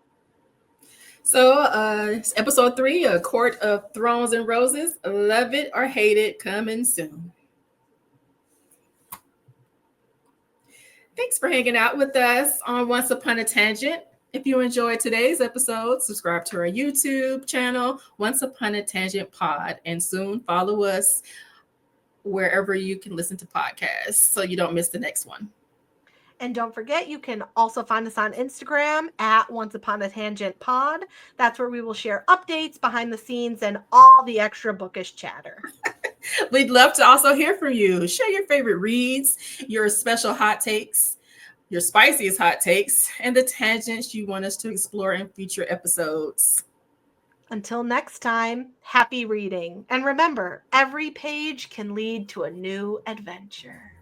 So, episode 3, A Court of Thorns and Roses. Love it or hate it, coming soon. Thanks for hanging out with us on Once Upon a Tangent. If you enjoyed today's episode, subscribe to our YouTube channel, Once Upon a Tangent Pod, and soon follow us wherever you can listen to podcasts so you don't miss the next one. And don't forget, you can also find us on Instagram at Once Upon a Tangent Pod. That's where we will share updates, behind the scenes, and all the extra bookish chatter. We'd love to also hear from you. Share your favorite reads, your special hot takes, your spiciest hot takes, and the tangents you want us to explore in future episodes. Until next time, happy reading. And remember, every page can lead to a new adventure.